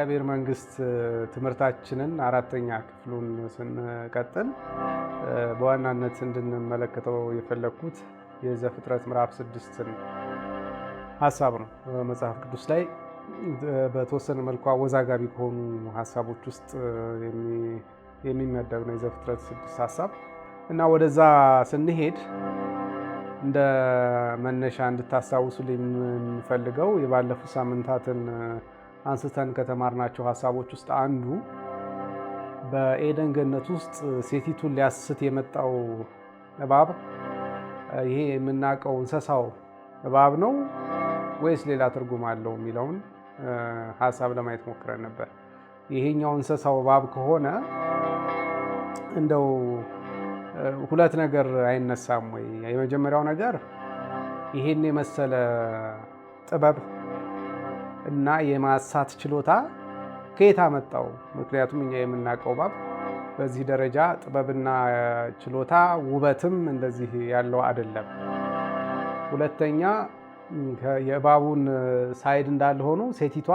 የእግዚአብሔር መንግስት ትምህርታችንን አራተኛ ክፍሉን ስንቀጥል በዋናነት እንድንመለከተው የፈለኩት የዘፍጥረት ምዕራፍ 6ን ሐሳብ ነው። መጽሐፍ ቅዱስ ላይ በተወሰነ መልኩ አወዛጋቢ ከሆኑ ሐሳቦች ውስጥ የሚመደብ ነው የዘፍጥረት 6 ሐሳብ እና ወደዛ ስንሄድ እንደ መነሻ እንድታስታውሱልኝ የምንፈልገው የባለፉት ሳምንታትን አንስተን ከተማርናቸው ሐሳቦች ውስጥ አንዱ በኤደን ገነት ውስጥ ሴቲቱን ሊያስት የመጣው እባብ ይሄ የምናውቀው እንስሳው እባብ ነው ወይስ ሌላ ትርጉም አለው የሚለውን ሐሳብ ለማየት ሞክረን ነበር። ይሄኛው እንስሳው እባብ ከሆነ እንደው ሁለት ነገር አይነሳም ወይ? የመጀመሪያው ነገር ይሄን የመሰለ ጥበብ እና የማሳት ችሎታ ከየት አመጣው? ምክንያቱም እኛ የምናውቀው እባብ በዚህ ደረጃ ጥበብና ችሎታ ውበትም እንደዚህ ያለው አይደለም። ሁለተኛ የእባቡን ሳይድ እንዳለ ሆኖ ሴቲቷ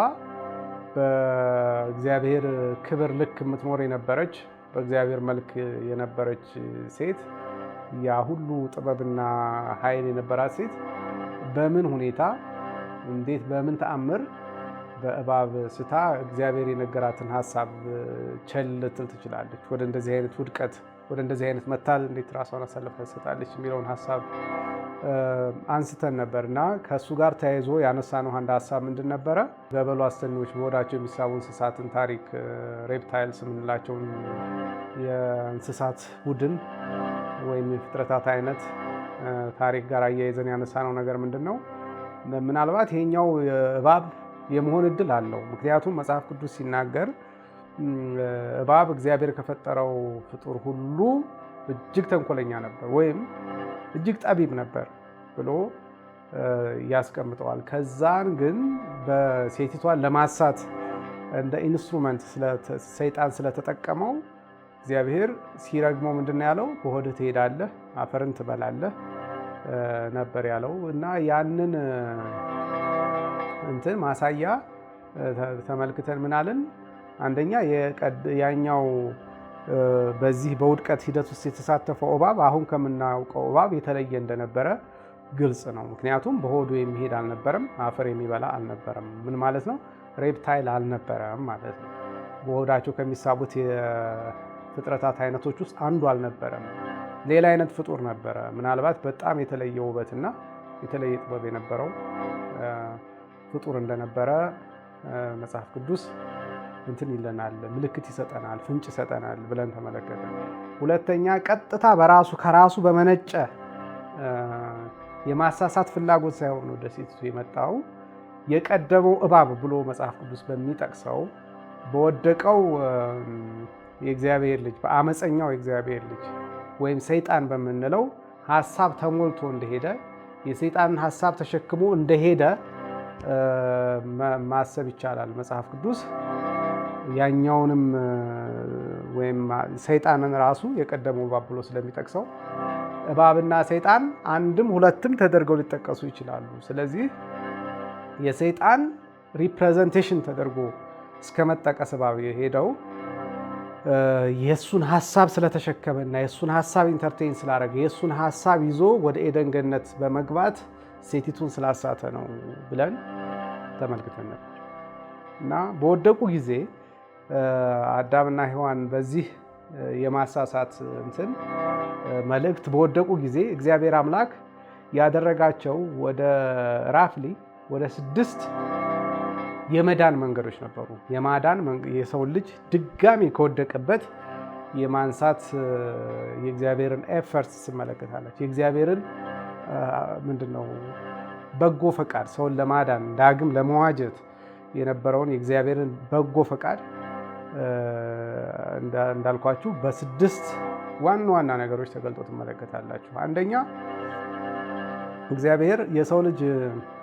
በእግዚአብሔር ክብር ልክ የምትኖር የነበረች በእግዚአብሔር መልክ የነበረች ሴት ያ ሁሉ ጥበብና ኃይል የነበራት ሴት በምን ሁኔታ እንዴት በምን ተአምር በእባብ ስታ እግዚአብሔር የነገራትን ሐሳብ ቸል ልትል ትችላለች? ወደ እንደዚህ አይነት ውድቀት ወደ እንደዚህ አይነት መታል እንዴት ራሷን አሳልፋ ትሰጣለች የሚለውን ሐሳብ አንስተን ነበርና ከእሱ ጋር ተያይዞ ያነሳነው አንድ ሐሳብ ምንድን ነበረ? ገበሉ አስተኞች በሆዳቸው የሚሳቡ እንስሳትን ታሪክ ሬፕታይልስ የምንላቸውን የእንስሳት ቡድን ወይም የፍጥረታት አይነት ታሪክ ጋር አያይዘን ያነሳነው ነገር ምንድን ነው? ምናልባት ይሄኛው እባብ የመሆን እድል አለው። ምክንያቱም መጽሐፍ ቅዱስ ሲናገር እባብ እግዚአብሔር ከፈጠረው ፍጡር ሁሉ እጅግ ተንኮለኛ ነበር ወይም እጅግ ጠቢብ ነበር ብሎ ያስቀምጠዋል። ከዛን ግን በሴቲቷን ለማሳት እንደ ኢንስትሩመንት ሰይጣን ስለተጠቀመው እግዚአብሔር ሲረግመው ምንድን ነው ያለው? በሆድህ ትሄዳለህ፣ አፈርን ትበላለህ ነበር ያለው እና ያንን እንትን ማሳያ ተመልክተን ምናልን አንደኛ ያኛው በዚህ በውድቀት ሂደት ውስጥ የተሳተፈው እባብ አሁን ከምናውቀው እባብ የተለየ እንደነበረ ግልጽ ነው። ምክንያቱም በሆዱ የሚሄድ አልነበረም፣ አፈር የሚበላ አልነበረም። ምን ማለት ነው? ሬፕታይል አልነበረም ማለት ነው። በሆዳቸው ከሚሳቡት የፍጥረታት አይነቶች ውስጥ አንዱ አልነበረም። ሌላ አይነት ፍጡር ነበረ። ምናልባት በጣም የተለየ ውበትና የተለየ ጥበብ የነበረው ፍጡር እንደነበረ መጽሐፍ ቅዱስ እንትን ይለናል፣ ምልክት ይሰጠናል፣ ፍንጭ ይሰጠናል ብለን ተመለከተ። ሁለተኛ ቀጥታ ከራሱ በመነጨ የማሳሳት ፍላጎት ሳይሆን ወደ ሴቲቱ የመጣው የቀደመው እባብ ብሎ መጽሐፍ ቅዱስ በሚጠቅሰው በወደቀው የእግዚአብሔር ልጅ በአመፀኛው የእግዚአብሔር ልጅ ወይም ሰይጣን በምንለው ሐሳብ ተሞልቶ እንደሄደ የሰይጣንን ሐሳብ ተሸክሞ እንደሄደ ማሰብ ይቻላል። መጽሐፍ ቅዱስ ያኛውንም ወይም ሰይጣንን ራሱ የቀደመው እባብ ብሎ ስለሚጠቅሰው እባብና ሰይጣን አንድም ሁለትም ተደርገው ሊጠቀሱ ይችላሉ። ስለዚህ የሰይጣን ሪፕሬዘንቴሽን ተደርጎ እስከ መጠቀስ እባብ የሄደው የእሱን ሐሳብ ስለተሸከመና የእሱን ሐሳብ ኢንተርቴን ስላደረገ የእሱን ሐሳብ ይዞ ወደ ኤደን ገነት በመግባት ሴቲቱን ስላሳተ ነው ብለን ተመልክተን ነበር እና በወደቁ ጊዜ አዳምና ሔዋን በዚህ የማሳሳት እንትን መልእክት በወደቁ ጊዜ እግዚአብሔር አምላክ ያደረጋቸው ወደ 6 የመዳን መንገዶች ነበሩ። የሰው ልጅ ድጋሚ ከወደቀበት የማንሳት የእግዚአብሔርን ኤፈርት ትመለከታለች። የእግዚአብሔርን ምንድነው በጎ ፈቃድ ሰውን ለማዳን ዳግም ለመዋጀት የነበረውን የእግዚአብሔርን በጎ ፈቃድ እንዳልኳችሁ በ6 ዋና ነገሮች ተገልጦ ትመለከታላችሁ። አንደኛ እግዚአብሔር የሰው ልጅ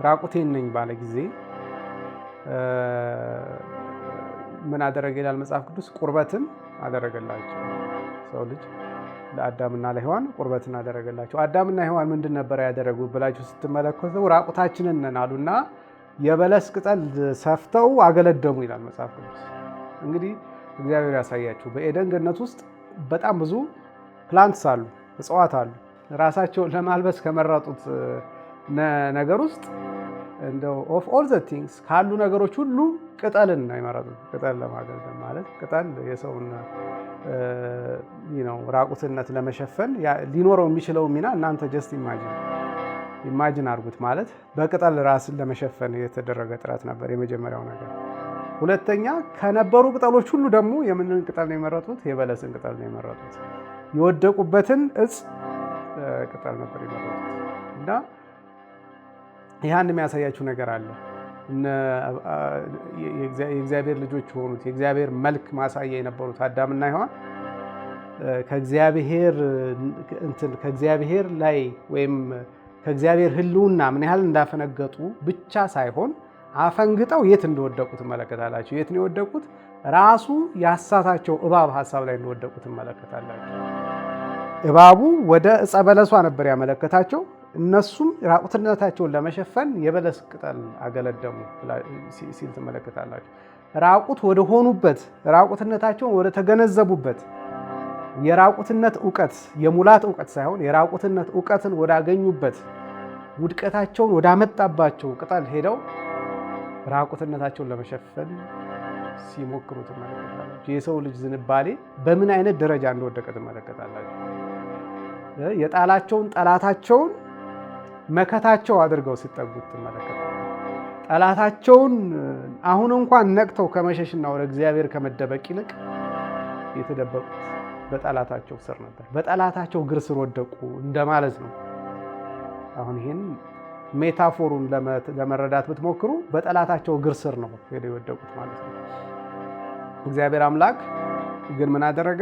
ራቁቴን ነኝ ባለ ጊዜ ምን አደረገ ይላል መጽሐፍ ቅዱስ? ቁርበትን አደረገላቸው። ሰው ልጅ ለአዳምና ለሔዋን ቁርበትን አደረገላቸው። አዳምና ሔዋን ምንድን ነበር ያደረጉት ብላችሁ ስትመለከቱ ራቁታችንን ነን አሉና የበለስ ቅጠል ሰፍተው አገለደሙ ይላል መጽሐፍ ቅዱስ። እንግዲህ እግዚአብሔር ያሳያችሁ። በኤደን ገነት ውስጥ በጣም ብዙ ፕላንትስ አሉ፣ እጽዋት አሉ። ራሳቸውን ለማልበስ ከመረጡት ነገር ውስጥ እንደው ኦፍ ኦል ዘ ቲንግስ ካሉ ነገሮች ሁሉ ቅጠልን ነው የመረጡት። ቅጠል ለማገልገል ማለት ቅጠል የሰውን ራቁትነት ለመሸፈን ሊኖረው የሚችለው ሚና እናንተ ጀስት ኢማጂን አድርጉት። ማለት በቅጠል ራስን ለመሸፈን የተደረገ ጥረት ነበር የመጀመሪያው ነገር። ሁለተኛ ከነበሩ ቅጠሎች ሁሉ ደግሞ የምንን ቅጠል ነው የመረጡት? የበለስን ቅጠል ነው የመረጡት። የወደቁበትን እጽ ቅጠል ነበር የመረጡት። እና ይህን የሚያሳያችሁ ነገር አለ። የእግዚአብሔር ልጆች የሆኑት የእግዚአብሔር መልክ ማሳያ የነበሩት አዳምና ሔዋን ከእግዚአብሔር ላይ ወይም ከእግዚአብሔር ሕልውና ምን ያህል እንዳፈነገጡ ብቻ ሳይሆን አፈንግጠው የት እንደወደቁ ትመለከታላችሁ። የት ነው የወደቁት? ራሱ ያሳታቸው እባብ ሀሳብ ላይ እንደወደቁ ትመለከታላችሁ። እባቡ ወደ ዕፀ በለሷ ነበር ያመለከታቸው። እነሱም ራቁትነታቸውን ለመሸፈን የበለስ ቅጠል አገለደሙ ሲል ትመለከታላችሁ። ራቁት ወደ ሆኑበት፣ ራቁትነታቸውን ወደ ተገነዘቡበት የራቁትነት እውቀት፣ የሙላት እውቀት ሳይሆን የራቁትነት እውቀትን ወዳገኙበት ውድቀታቸውን ወዳመጣባቸው ቅጠል ሄደው ራቁትነታቸውን ለመሸፈን ሲሞክሩ ትመለከታላችሁ። የሰው ልጅ ዝንባሌ በምን አይነት ደረጃ እንደወደቀ ትመለከታላችሁ። የጣላቸውን ጠላታቸውን መከታቸው አድርገው ሲጠጉት ትመለከታላችሁ። ጠላታቸውን አሁን እንኳን ነቅተው ከመሸሽና ወደ እግዚአብሔር ከመደበቅ ይልቅ የተደበቁት በጠላታቸው ስር ነበር። በጠላታቸው እግር ስር ወደቁ እንደማለት ነው። አሁን ይህን ሜታፎሩን ለመረዳት ብትሞክሩ በጠላታቸው እግር ስር ነው ሄደው የወደቁት ማለት ነው። እግዚአብሔር አምላክ ግን ምን አደረገ?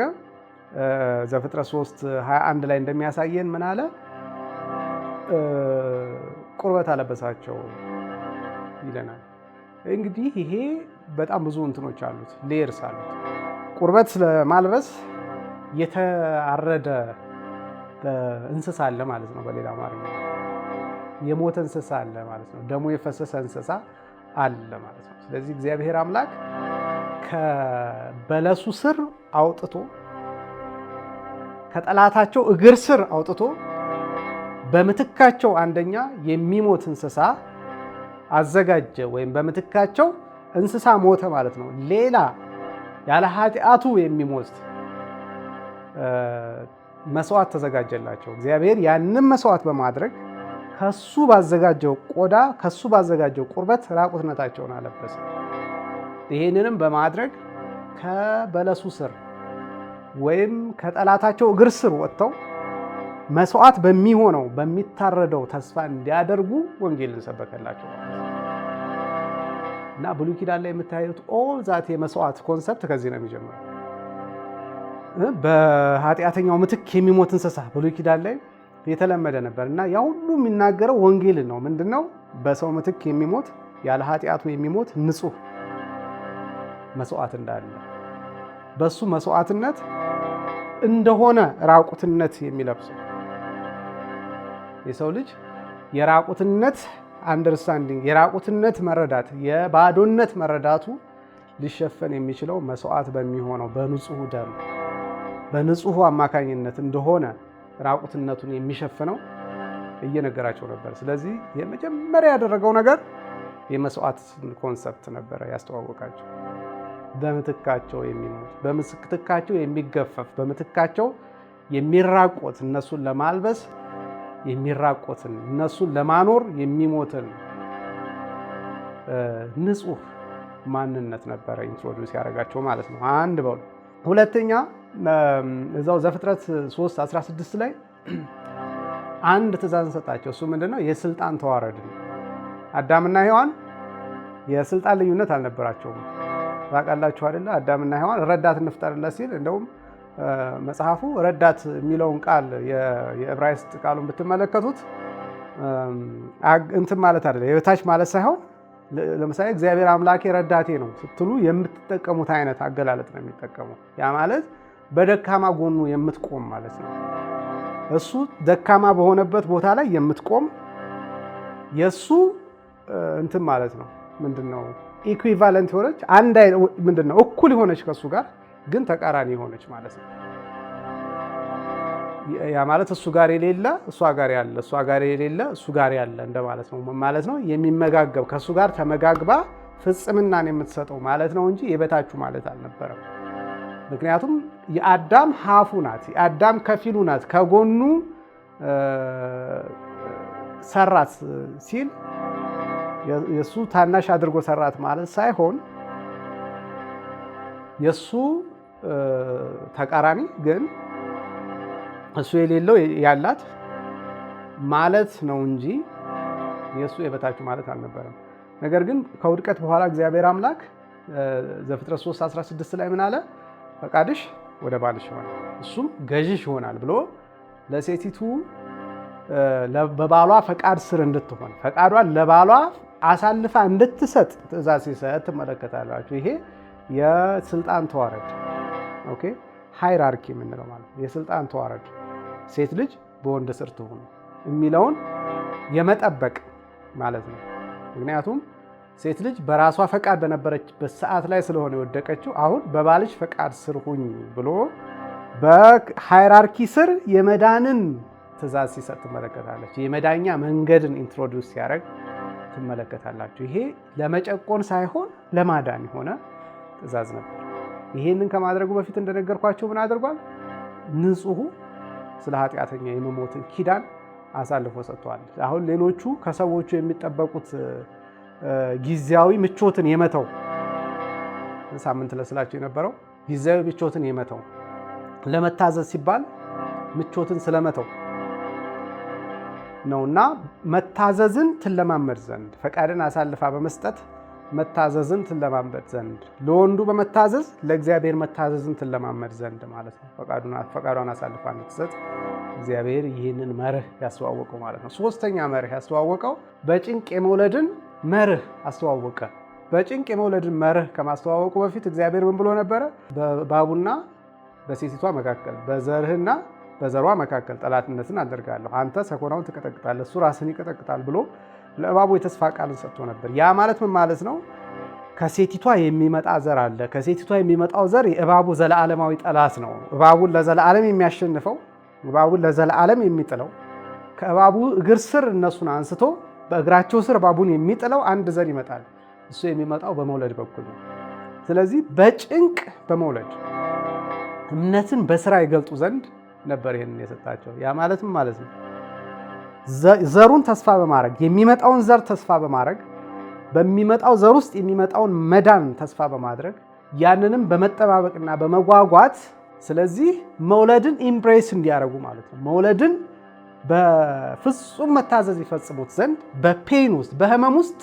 ዘፍጥረት 3:21 ላይ እንደሚያሳየን ምን አለ? ቁርበት አለበሳቸው ይለናል። እንግዲህ ይሄ በጣም ብዙ እንትኖች አሉት፣ ሌየርስ አሉት። ቁርበት ስለማልበስ የተአረደ እንስሳ አለ ማለት ነው። በሌላ አማርኛ የሞተ እንስሳ አለ ማለት ነው። ደሙ የፈሰሰ እንስሳ አለ ማለት ነው። ስለዚህ እግዚአብሔር አምላክ ከበለሱ ስር አውጥቶ ከጠላታቸው እግር ስር አውጥቶ በምትካቸው አንደኛ የሚሞት እንስሳ አዘጋጀ። ወይም በምትካቸው እንስሳ ሞተ ማለት ነው። ሌላ ያለ ኃጢአቱ የሚሞት መስዋዕት ተዘጋጀላቸው። እግዚአብሔር ያንን መስዋዕት በማድረግ ከሱ ባዘጋጀው ቆዳ ከሱ ባዘጋጀው ቁርበት ራቁትነታቸውን አለበሰ። ይህንንም በማድረግ ከበለሱ ስር ወይም ከጠላታቸው እግር ስር ወጥተው መስዋዕት በሚሆነው በሚታረደው ተስፋ እንዲያደርጉ ወንጌልን ሰበከላቸው እና ብሉይ ኪዳን ላይ የምታዩት ኦል ዛት የመስዋዕት ኮንሰፕት ከዚህ ነው የሚጀምረው። በኃጢአተኛው ምትክ የሚሞት እንስሳ ብሉይ ኪዳን ላይ የተለመደ ነበር እና ያ ሁሉ የሚናገረው ወንጌልን ነው። ምንድነው? በሰው ምትክ የሚሞት ያለ ኃጢአቱ የሚሞት ንጹህ መስዋዕት እንዳለ በሱ መስዋዕትነት እንደሆነ ራቁትነት የሚለብሰው የሰው ልጅ የራቁትነት አንደርስታንዲንግ የራቁትነት መረዳት የባዶነት መረዳቱ ሊሸፈን የሚችለው መስዋዕት በሚሆነው በንጹህ ደም በንጹህ አማካኝነት እንደሆነ ራቁትነቱን የሚሸፍነው እየነገራቸው ነበር። ስለዚህ የመጀመሪያ ያደረገው ነገር የመስዋዕት ኮንሰፕት ነበረ ያስተዋወቃቸው። በምትካቸው የሚሞት በምትካቸው የሚገፈፍ በምትካቸው የሚራቆት እነሱን ለማልበስ የሚራቆትን እነሱን ለማኖር የሚሞትን ንጹህ ማንነት ነበረ ኢንትሮዲውስ ያደረጋቸው ማለት ነው። አንድ በሉ። ሁለተኛ እዛው ዘፍጥረት 3:16 ላይ አንድ ትእዛዝ ሰጣቸው። እሱ ምንድነው? የስልጣን ተዋረድ ነው። አዳምና ሔዋን የስልጣን ልዩነት አልነበራቸውም። ታውቃላችሁ አይደለ? አዳምና ሔዋን ረዳት እንፍጠርለት ሲል እንደውም መጽሐፉ ረዳት የሚለውን ቃል የዕብራይስጥ ቃሉን ብትመለከቱት እንትን ማለት አይደለ፣ የበታች ማለት ሳይሆን ለምሳሌ እግዚአብሔር አምላኬ ረዳቴ ነው ስትሉ የምትጠቀሙት አይነት አገላለጥ ነው የሚጠቀመው። ያ ማለት በደካማ ጎኑ የምትቆም ማለት ነው። እሱ ደካማ በሆነበት ቦታ ላይ የምትቆም የእሱ እንትን ማለት ነው ምንድነው ኢኩዊቫለንት የሆነች አንድ ምንድነው እኩል የሆነች ከሱ ጋር ግን ተቃራኒ የሆነች ማለት ነው። ያ ማለት እሱ ጋር የሌለ እሷ ጋር ያለ፣ እሷ ጋር የሌለ እሱ ጋር ያለ እንደማለት ነው ማለት ነው። የሚመጋገብ ከሱ ጋር ተመጋግባ ፍጽምናን የምትሰጠው ማለት ነው እንጂ የበታችሁ ማለት አልነበረም። ምክንያቱም የአዳም ሀፉ ናት፣ የአዳም ከፊሉ ናት። ከጎኑ ሰራት ሲል የሱ ታናሽ አድርጎ ሰራት ማለት ሳይሆን የሱ ተቃራኒ ግን እሱ የሌለው ያላት ማለት ነው እንጂ የሱ የበታችሁ ማለት አልነበረም። ነገር ግን ከውድቀት በኋላ እግዚአብሔር አምላክ ዘፍጥረት 3:16 ላይ ምን አለ? ፈቃድሽ ወደ ባልሽ ይሆናል እሱም ገዥሽ ይሆናል ብሎ ለሴቲቱ በባሏ ፈቃድ ስር እንድትሆን ፈቃዷን ለባሏ አሳልፋ እንድትሰጥ ትእዛዝ ሲሰጥ ትመለከታላችሁ። ይሄ የስልጣን ተዋረድ ኦኬ ሃይራርኪ የምንለው ማለት ነው። የስልጣን ተዋረድ ሴት ልጅ በወንድ ስር ትሁን የሚለውን የመጠበቅ ማለት ነው። ምክንያቱም ሴት ልጅ በራሷ ፈቃድ በነበረችበት ሰዓት ላይ ስለሆነ የወደቀችው አሁን በባልሽ ፈቃድ ስር ሁኝ ብሎ በሃይራርኪ ስር የመዳንን ትእዛዝ ሲሰጥ ትመለከታለች። የመዳኛ መንገድን ኢንትሮዲውስ ሲያደርግ ትመለከታላችሁ። ይሄ ለመጨቆን ሳይሆን ለማዳን የሆነ ትእዛዝ ነበር። ይሄንን ከማድረጉ በፊት እንደነገርኳቸው ምን አድርጓል? ንጹሑ ስለ ኃጢአተኛ የመሞትን ኪዳን አሳልፎ ሰጥቷል። አሁን ሌሎቹ ከሰዎቹ የሚጠበቁት ጊዜያዊ ምቾትን የመተው ሳምንት ለስላቸው የነበረው ጊዜያዊ ምቾትን የመተው ለመታዘዝ ሲባል ምቾትን ስለመተው ነውና መታዘዝን ትለማመድ ዘንድ ፈቃድን አሳልፋ በመስጠት መታዘዝን ትለማመድ ዘንድ ለወንዱ በመታዘዝ ለእግዚአብሔር መታዘዝን ትለማመድ ዘንድ ማለት ነው። ፈቃዷን አሳልፋ እንድትሰጥ እግዚአብሔር ይህንን መርህ ያስተዋወቀው ማለት ነው። ሶስተኛ መርህ ያስተዋወቀው በጭንቅ የመውለድን መርህ አስተዋወቀ። በጭንቅ የመውለድን መርህ ከማስተዋወቁ በፊት እግዚአብሔር ምን ብሎ ነበረ? በእባቡና በሴቲቷ መካከል በዘርህና በዘሯ መካከል ጠላትነትን አደርጋለሁ፣ አንተ ሰኮናውን ትቀጠቅጣለህ፣ እሱ ራስን ይቀጠቅጣል ብሎ ለእባቡ የተስፋ ቃልን ሰጥቶ ነበር። ያ ማለት ምን ማለት ነው? ከሴቲቷ የሚመጣ ዘር አለ። ከሴቲቷ የሚመጣው ዘር የእባቡ ዘለዓለማዊ ጠላት ነው። እባቡን ለዘላለም የሚያሸንፈው፣ እባቡን ለዘላለም የሚጥለው፣ ከእባቡ እግር ስር እነሱን አንስቶ በእግራቸው ስር እባቡን የሚጥለው አንድ ዘር ይመጣል። እሱ የሚመጣው በመውለድ በኩል ነው። ስለዚህ በጭንቅ በመውለድ እምነትን በስራ ይገልጡ ዘንድ ነበር ይሄንን የሰጣቸው። ያ ማለትም ማለት ነው ዘሩን ተስፋ በማድረግ የሚመጣውን ዘር ተስፋ በማድረግ በሚመጣው ዘር ውስጥ የሚመጣውን መዳን ተስፋ በማድረግ ያንንም በመጠባበቅና በመጓጓት ስለዚህ መውለድን ኢምፕሬስ እንዲያደርጉ ማለት ነው። መውለድን በፍጹም መታዘዝ ይፈጽሙት ዘንድ በፔን ውስጥ በህመም ውስጥ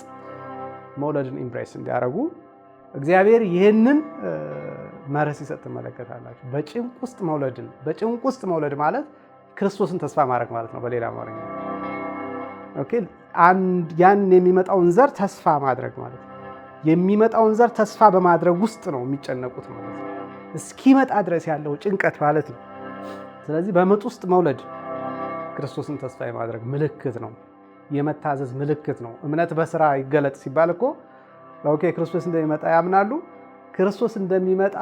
መውለድን ኢምፕሬስ እንዲያደርጉ እግዚአብሔር ይህንን መርህ ሲሰጥ ትመለከታላችሁ። በጭንቅ ውስጥ መውለድን በጭንቅ ውስጥ መውለድ ማለት ክርስቶስን ተስፋ ማድረግ ማለት ነው በሌላ አማርኛ። ኦኬ ያን የሚመጣውን ዘር ተስፋ ማድረግ ማለት ነው። የሚመጣውን ዘር ተስፋ በማድረግ ውስጥ ነው የሚጨነቁት ማለት ነው። እስኪመጣ ድረስ ያለው ጭንቀት ማለት ነው። ስለዚህ በምጥ ውስጥ መውለድ ክርስቶስን ተስፋ የማድረግ ምልክት ነው። የመታዘዝ ምልክት ነው። እምነት በስራ ይገለጥ ሲባል እኮ ኦኬ ክርስቶስ እንደሚመጣ ያምናሉ። ክርስቶስ እንደሚመጣ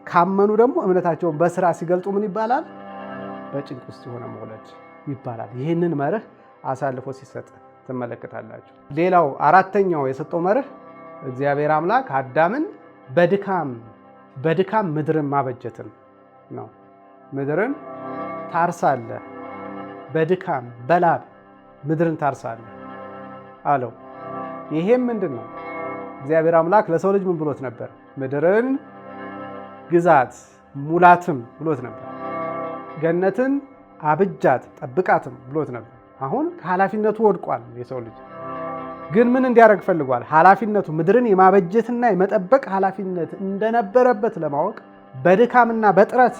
ካመኑ ደግሞ እምነታቸውን በስራ ሲገልጡ ምን ይባላል? በጭንቅ ውስጥ የሆነ መውለድ ይባላል። ይህንን መርህ አሳልፎ ሲሰጥ ትመለከታላችሁ። ሌላው አራተኛው የሰጠው መርህ እግዚአብሔር አምላክ አዳምን በድካም ምድርን ማበጀትን ነው። ምድርን ታርሳለህ፣ በድካም በላብ ምድርን ታርሳለህ አለው። ይሄም ምንድን ነው? እግዚአብሔር አምላክ ለሰው ልጅ ምን ብሎት ነበር? ምድርን ግዛት ሙላትም ብሎት ነበር። ገነትን አብጃት ጠብቃትም ብሎት ነበር። አሁን ኃላፊነቱ ወድቋል። የሰው ልጅ ግን ምን እንዲያደርግ ፈልጓል? ኃላፊነቱ ምድርን የማበጀትና የመጠበቅ ኃላፊነት እንደነበረበት ለማወቅ በድካምና በጥረት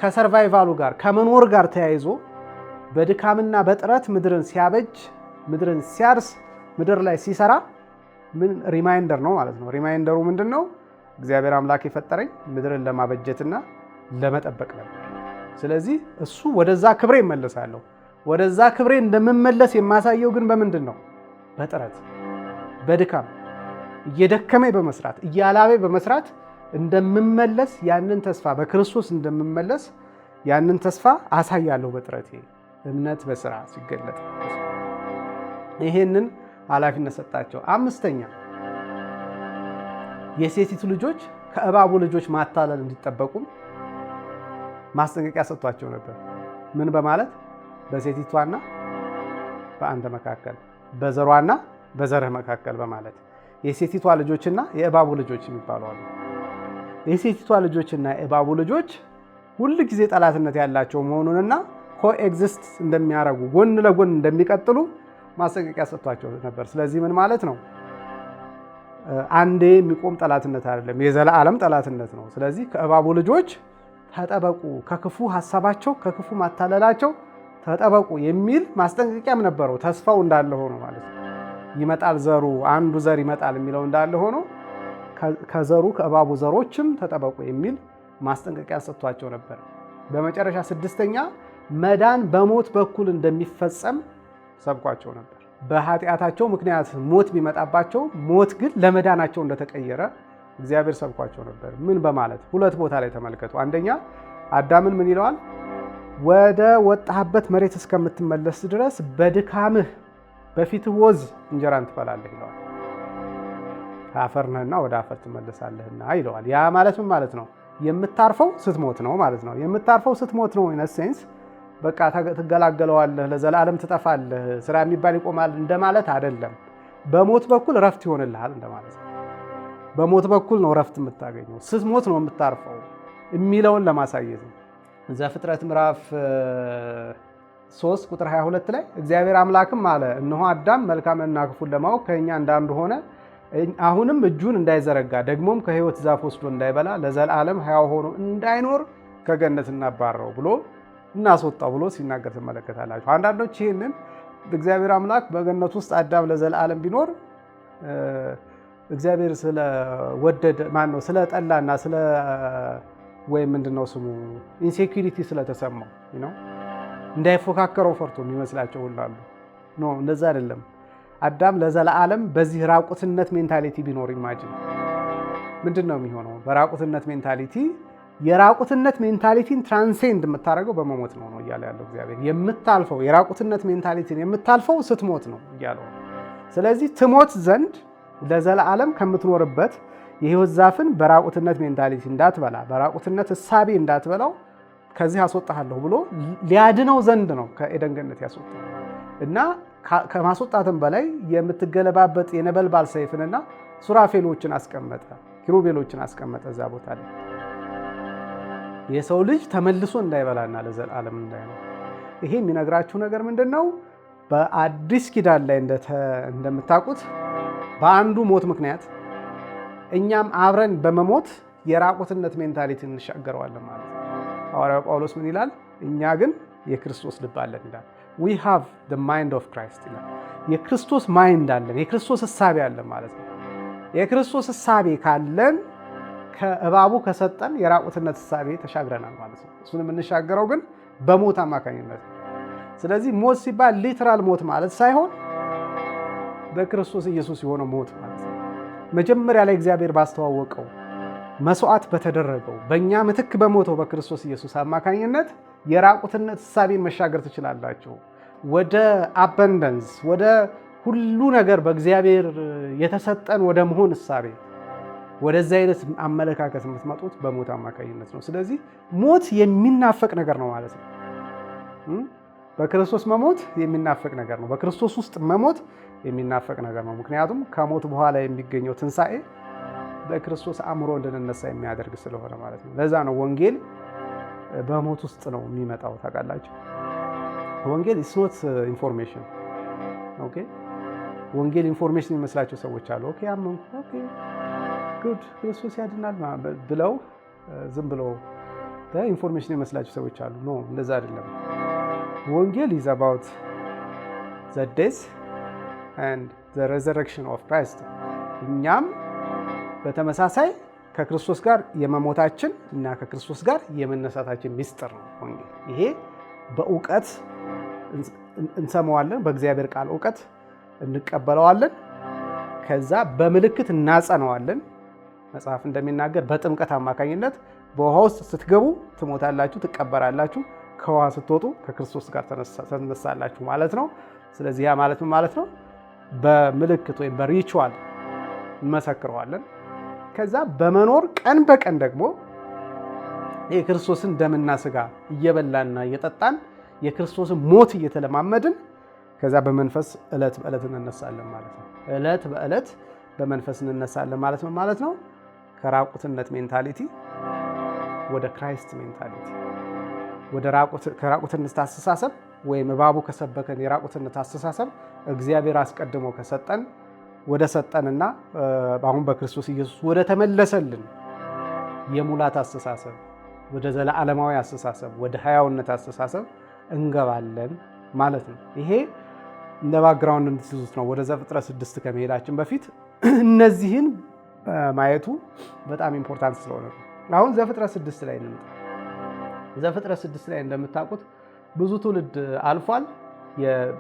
ከሰርቫይቫሉ ጋር ከመኖር ጋር ተያይዞ በድካምና በጥረት ምድርን ሲያበጅ ምድርን ሲያርስ ምድር ላይ ሲሰራ ምን ሪማይንደር ነው ማለት ነው። ሪማይንደሩ ምንድን ነው? እግዚአብሔር አምላክ የፈጠረኝ ምድርን ለማበጀትና ለመጠበቅ ነበር። ስለዚህ እሱ ወደዛ ክብሬ እመለሳለሁ። ወደዛ ክብሬ እንደምመለስ የማሳየው ግን በምንድን ነው? በጥረት በድካም እየደከመኝ በመስራት እያላቤ በመስራት እንደምመለስ ያንን ተስፋ በክርስቶስ እንደምመለስ ያንን ተስፋ አሳያለሁ በጥረቴ እምነት በስራ ሲገለጥ ይሄንን ኃላፊነት ሰጣቸው። አምስተኛ የሴቲቱ ልጆች ከእባቡ ልጆች ማታለል እንዲጠበቁ ማስጠንቀቂያ ሰጥቷቸው ነበር። ምን በማለት በሴቲቷና በአንተ መካከል በዘሯና በዘርህ መካከል በማለት የሴቲቷ ልጆችና የእባቡ ልጆች የሚባሉ አሉ። የሴቲቷ ልጆችና የእባቡ ልጆች ሁል ጊዜ ጠላትነት ያላቸው መሆኑንና ኮኤግዚስት እንደሚያደርጉ ጎን ለጎን እንደሚቀጥሉ ማስጠንቀቂያ ሰጥቷቸው ነበር። ስለዚህ ምን ማለት ነው? አንዴ የሚቆም ጠላትነት አይደለም፣ የዘላለም ጠላትነት ነው። ስለዚህ ከእባቡ ልጆች ተጠበቁ፣ ከክፉ ሐሳባቸው ከክፉ ማታለላቸው ተጠበቁ የሚል ማስጠንቀቂያም ነበረው። ተስፋው እንዳለ ሆኖ ማለት ነው። ይመጣል ዘሩ፣ አንዱ ዘር ይመጣል የሚለው እንዳለ ሆኖ ከዘሩ ከእባቡ ዘሮችም ተጠበቁ የሚል ማስጠንቀቂያ ሰጥቷቸው ነበር። በመጨረሻ ስድስተኛ መዳን በሞት በኩል እንደሚፈጸም ሰብኳቸው ነበር። በኃጢአታቸው ምክንያት ሞት ቢመጣባቸው ሞት ግን ለመዳናቸው እንደተቀየረ እግዚአብሔር ሰብኳቸው ነበር። ምን በማለት ሁለት ቦታ ላይ ተመልከቱ። አንደኛ አዳምን ምን ይለዋል? ወደ ወጣህበት መሬት እስከምትመለስ ድረስ በድካምህ በፊትህ ወዝ እንጀራን ትበላለህ ይለዋል። አፈር ነህና ወደ አፈር ትመለሳለህና ይለዋል። ያ ማለት ምን ማለት ነው? የምታርፈው ስትሞት ነው ማለት ነው። የምታርፈው ስትሞት ነው። ኢን ሴንስ በቃ ትገላገለዋለህ፣ ለዘላለም ትጠፋለህ፣ ስራ የሚባል ይቆማል እንደማለት አይደለም። በሞት በኩል ረፍት ይሆንልሃል እንደማለት ነው። በሞት በኩል ነው ረፍት የምታገኘው፣ ስትሞት ነው የምታርፈው የሚለውን ለማሳየት ነው። ዘፍጥረት ምዕራፍ 3 ቁጥር 22 ላይ እግዚአብሔር አምላክም አለ፣ እነሆ አዳም መልካምንና ክፉን ለማወቅ ከእኛ እንዳንዱ ሆነ፣ አሁንም እጁን እንዳይዘረጋ ደግሞም ከሕይወት ዛፍ ወስዶ እንዳይበላ ለዘላለም ሕያው ሆኖ እንዳይኖር ከገነት እናባረው ብሎ እናስወጣው ብሎ ሲናገር ትመለከታላችሁ። አንዳንዶች ይህንን እግዚአብሔር አምላክ በገነት ውስጥ አዳም ለዘላለም ቢኖር እግዚአብሔር ስለወደደ ማነው ስለጠላና ስለ ወይም ምንድነው ስሙ ኢንሴኩሪቲ ስለተሰማው ነው እንዳይፎካከረው ፈርቶ የሚመስላቸው ሁሉ አሉ። ኖ እንደዛ አይደለም። አዳም ለዘላለም በዚህ ራቁትነት ሜንታሊቲ ቢኖር ኢማጂን ምንድነው የሚሆነው? በራቁትነት ሜንታሊቲ የራቁትነት ሜንታሊቲን ትራንሴንድ የምታደርገው በመሞት ነው እያለ ያለው እግዚአብሔር። የምታልፈው የራቁትነት ሜንታሊቲን የምታልፈው ስትሞት ነው እያለው። ስለዚህ ትሞት ዘንድ ለዘላለም ከምትኖርበት የሕይወት ዛፍን በራቁትነት ሜንታሊቲ እንዳትበላ፣ በራቁትነት እሳቤ እንዳትበላው ከዚህ አስወጣሃለሁ ብሎ ሊያድነው ዘንድ ነው ከኤደን ገነት ያስወጣው እና ከማስወጣትም በላይ የምትገለባበጥ የነበልባል ሰይፍንና ሱራፌሎችን አስቀመጠ፣ ኪሩቤሎችን አስቀመጠ እዛ ቦታ ላይ የሰው ልጅ ተመልሶ እንዳይበላና ለዘላለም እንዳይኖር። ይሄ የሚነግራችሁ ነገር ምንድነው? በአዲስ ኪዳን ላይ እንደምታውቁት በአንዱ ሞት ምክንያት እኛም አብረን በመሞት የራቁትነት ሜንታሊቲ እንሻገረዋለን ማለት ነው። ሐዋርያው ጳውሎስ ምን ይላል? እኛ ግን የክርስቶስ ልብ አለን ይላል። we have the mind of Christ ይላል። የክርስቶስ ማይንድ አለን፣ የክርስቶስ እሳቤ አለን ማለት ነው። የክርስቶስ እሳቤ ካለን ከእባቡ ከሰጠን የራቁትነት እሳቤ ተሻግረናል ማለት ነው። እሱን የምንሻገረው ግን በሞት አማካኝነት ነው። ስለዚህ ሞት ሲባል ሊተራል ሞት ማለት ሳይሆን በክርስቶስ ኢየሱስ የሆነው ሞት ማለት ነው። መጀመሪያ ላይ እግዚአብሔር ባስተዋወቀው መስዋዕት በተደረገው በእኛ ምትክ በሞተው በክርስቶስ ኢየሱስ አማካኝነት የራቁትነት እሳቤን መሻገር ትችላላችሁ። ወደ አበንደንስ ወደ ሁሉ ነገር በእግዚአብሔር የተሰጠን ወደ መሆን እሳቤ ወደዚህ አይነት አመለካከት የምትመጡት በሞት አማካኝነት ነው። ስለዚህ ሞት የሚናፈቅ ነገር ነው ማለት ነው። በክርስቶስ መሞት የሚናፈቅ ነገር ነው። በክርስቶስ ውስጥ መሞት የሚናፈቅ ነገር ነው። ምክንያቱም ከሞት በኋላ የሚገኘው ትንሣኤ በክርስቶስ አእምሮ እንድንነሳ የሚያደርግ ስለሆነ ማለት ነው። ለዛ ነው ወንጌል በሞት ውስጥ ነው የሚመጣው። ታውቃላችሁ፣ ወንጌል ኢትስ ኖት ኢንፎርሜሽን። ኦኬ፣ ወንጌል ኢንፎርሜሽን የሚመስላቸው ሰዎች አሉ። ኦኬ፣ አመንኩ፣ ኦኬ ጉድ፣ ክርስቶስ ያድናል ብለው ዝም ብለው ኢንፎርሜሽን የሚመስላቸው ሰዎች አሉ። ኖ፣ እንደዛ አይደለም። ወንጌል is about the death and the resurrection of Christ። እኛም በተመሳሳይ ከክርስቶስ ጋር የመሞታችን እና ከክርስቶስ ጋር የመነሳታችን ሚስጥር ነው ወንጌል። ይሄ በእውቀት እንሰማዋለን፣ በእግዚአብሔር ቃል እውቀት እንቀበለዋለን። ከዛ በምልክት እናጸነዋለን። መጽሐፍ እንደሚናገር በጥምቀት አማካኝነት በውሃ ውስጥ ስትገቡ ትሞታላችሁ፣ ትቀበራላችሁ፣ ከውሃ ስትወጡ ከክርስቶስ ጋር ትነሳላችሁ ማለት ነው። ስለዚህ ያ ማለት ምን ማለት ነው? በምልክት ወይም በሪቹዋል እንመሰክረዋለን። ከዛ በመኖር ቀን በቀን ደግሞ የክርስቶስን ደምና ስጋ እየበላንና እየጠጣን የክርስቶስን ሞት እየተለማመድን ከዛ በመንፈስ ዕለት በዕለት እንነሳለን ማለት ነው። ዕለት በዕለት በመንፈስ እንነሳለን ማለት ነው ማለት ነው። ከራቁትነት ሜንታሊቲ ወደ ክራይስት ሜንታሊቲ፣ ወደ ከራቁትነት አስተሳሰብ ወይም እባቡ ከሰበከን የራቁትነት አስተሳሰብ እግዚአብሔር አስቀድሞ ከሰጠን ወደ ሰጠንና አሁን በክርስቶስ ኢየሱስ ወደ ተመለሰልን የሙላት አስተሳሰብ፣ ወደ ዘለዓለማዊ አስተሳሰብ፣ ወደ ሕያውነት አስተሳሰብ እንገባለን ማለት ነው። ይሄ እንደ ባክግራውንድ እንድትይዙት ነው። ወደ ዘፍጥረት 6 ከመሄዳችን በፊት እነዚህን ማየቱ በጣም ኢምፖርታንት ስለሆነ ነው። አሁን ዘፍጥረት 6 ላይ እንምጣ። ዘፍጥረት 6 ላይ እንደምታውቁት ብዙ ትውልድ አልፏል።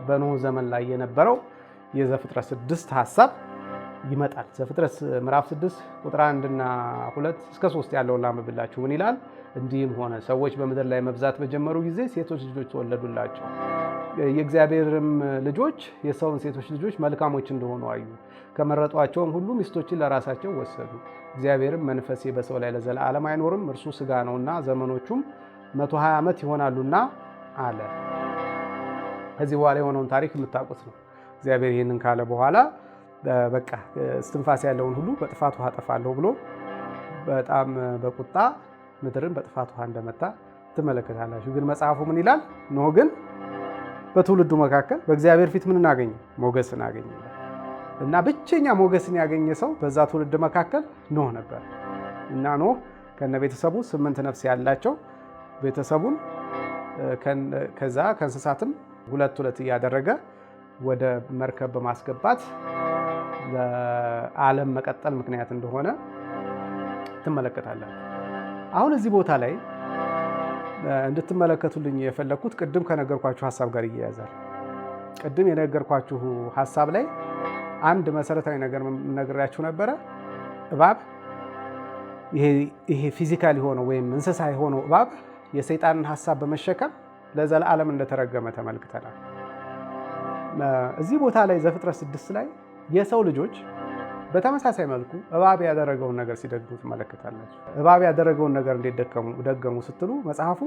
በኖህ ዘመን ላይ የነበረው የዘፍጥረት 6 ሐሳብ ይመጣል። ዘፍጥረት ምዕራፍ 6 ቁጥር 1 እና 2 እስከ 3 ያለውን ላንብብላችሁ። ምን ይላል? እንዲህም ሆነ ሰዎች በምድር ላይ መብዛት በጀመሩ ጊዜ ሴቶች ልጆች ተወለዱላቸው። የእግዚአብሔርም ልጆች የሰውን ሴቶች ልጆች መልካሞች እንደሆኑ አዩ። ከመረጧቸውም ሁሉ ሚስቶችን ለራሳቸው ወሰዱ። እግዚአብሔርም መንፈሴ በሰው ላይ ለዘላለም አይኖርም፣ እርሱ ሥጋ ነውና ዘመኖቹም 120 ዓመት ይሆናሉና አለ። ከዚህ በኋላ የሆነውን ታሪክ የምታውቁት ነው። እግዚአብሔር ይህንን ካለ በኋላ በቃ እስትንፋስ ያለውን ሁሉ በጥፋት ውሃ አጠፋለሁ ብሎ በጣም በቁጣ ምድርን በጥፋት ውሃ እንደመታ ትመለከታላችሁ። ግን መጽሐፉ ምን ይላል? ኖህ ግን በትውልዱ መካከል በእግዚአብሔር ፊት ምን አገኘ? ሞገስን አገኘ። እና ብቸኛ ሞገስን ያገኘ ሰው በዛ ትውልድ መካከል ኖህ ነበር። እና ኖህ ከነ ቤተሰቡ 8 ነፍስ ያላቸው ቤተሰቡን ከዛ ከእንስሳትም 2 እያደረገ ወደ መርከብ በማስገባት ለዓለም መቀጠል ምክንያት እንደሆነ ትመለከታላችሁ። አሁን እዚህ ቦታ ላይ እንድትመለከቱልኝ የፈለኩት ቅድም ከነገርኳችሁ ሀሳብ ጋር ይያያዛል። ቅድም የነገርኳችሁ ሀሳብ ላይ አንድ መሰረታዊ ነገር ነግሬያችሁ ነበረ። እባብ ይሄ ፊዚካል የሆነው ወይም እንስሳ የሆነው እባብ የሰይጣንን ሀሳብ በመሸከም ለዘላለም እንደተረገመ ተመልክተናል። እዚህ ቦታ ላይ ዘፍጥረት 6 ላይ የሰው ልጆች በተመሳሳይ መልኩ እባብ ያደረገውን ነገር ሲደግሙ ትመለከታላችሁ። እባብ ያደረገውን ነገር እንዴት ደገሙ ስትሉ መጽሐፉ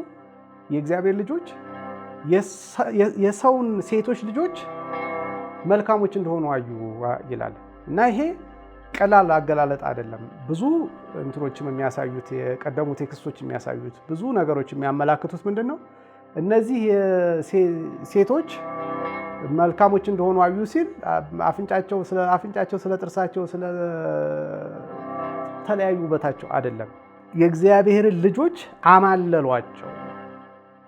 የእግዚአብሔር ልጆች የሰውን ሴቶች ልጆች መልካሞች እንደሆኑ አዩ ይላል እና ይሄ ቀላል አገላለጥ አይደለም። ብዙ እንትኖችም የሚያሳዩት የቀደሙ ቴክስቶች የሚያሳዩት ብዙ ነገሮች የሚያመላክቱት ምንድን ነው? እነዚህ ሴቶች መልካሞች እንደሆኑ አዩ ሲል አፍንጫቸው፣ ስለ ጥርሳቸው፣ ስለ ተለያዩ ውበታቸው አይደለም። የእግዚአብሔርን ልጆች አማለሏቸው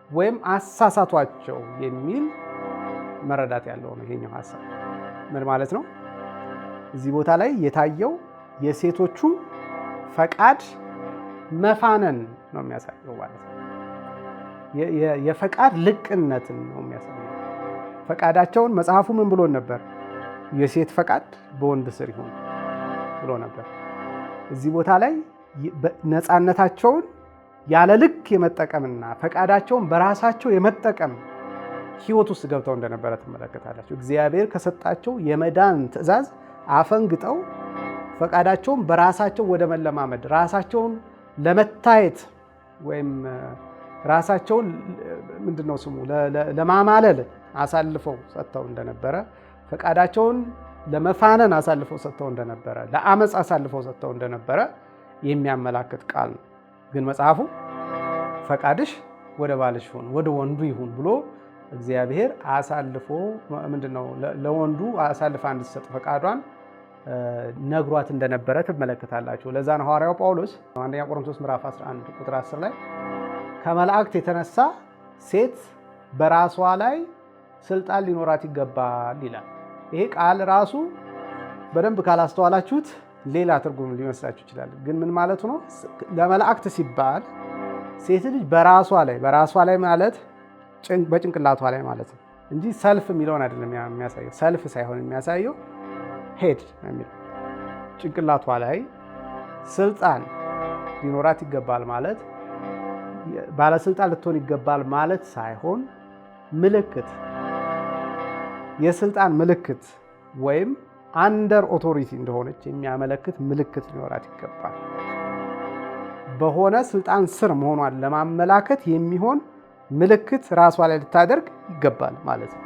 ወይም አሳሳቷቸው የሚል መረዳት ያለው ነው ይሄኛው ሐሳብ። ምን ማለት ነው? እዚህ ቦታ ላይ የታየው የሴቶቹ ፈቃድ መፋነን ነው የሚያሳየው ማለት ነው። የፈቃድ ልቅነትን ነው የሚያሳየው። ፈቃዳቸውን መጽሐፉ ምን ብሎን ነበር? የሴት ፈቃድ በወንድ ስር ይሁን ብሎ ነበር። እዚህ ቦታ ላይ ነፃነታቸውን ያለ ልክ የመጠቀምና ፈቃዳቸውን በራሳቸው የመጠቀም ሕይወት ውስጥ ገብተው እንደነበረ ትመለከታላችሁ። እግዚአብሔር ከሰጣቸው የመዳን ትእዛዝ አፈንግጠው ፈቃዳቸውን በራሳቸው ወደ መለማመድ፣ ራሳቸውን ለመታየት ወይም ራሳቸውን ምንድነው ስሙ ለማማለል አሳልፈው ሰጥተው እንደነበረ፣ ፈቃዳቸውን ለመፋነን አሳልፈው ሰጥተው እንደነበረ፣ ለአመፅ አሳልፈው ሰጥተው እንደነበረ የሚያመላክት ቃል ነው። ግን መጽሐፉ ፈቃድሽ ወደ ባልሽ ይሁን፣ ወደ ወንዱ ይሁን ብሎ እግዚአብሔር አሳልፎ ምንድነው ለወንዱ አሳልፋ እንድትሰጥ ፈቃዷን ነግሯት እንደነበረ ትመለከታላችሁ። ለዛ ነው ሐዋርያው ጳውሎስ አንደኛ ቆሮንቶስ ምዕራፍ 11 ቁጥር 10 ላይ ከመላእክት የተነሳ ሴት በራሷ ላይ ስልጣን ሊኖራት ይገባል ይላል። ይሄ ቃል ራሱ በደንብ ካላስተዋላችሁት ሌላ ትርጉም ሊመስላችሁ ይችላል። ግን ምን ማለቱ ነው? ለመላእክት ሲባል ሴት ልጅ በራሷ ላይ ማለት በጭንቅላቷ ላይ ማለት ነው እንጂ ሰልፍ የሚለውን አይደለም የሚያሳየው። ሰልፍ ሳይሆን የሚያሳየው ሄድ ነው የሚለው። ጭንቅላቷ ላይ ስልጣን ሊኖራት ይገባል ማለት ባለስልጣን ልትሆን ይገባል ማለት ሳይሆን ምልክት፣ የስልጣን ምልክት ወይም አንደር ኦቶሪቲ እንደሆነች የሚያመለክት ምልክት ሊኖራት ይገባል። በሆነ ስልጣን ስር መሆኗን ለማመላከት የሚሆን ምልክት ራሷ ላይ ልታደርግ ይገባል ማለት ነው።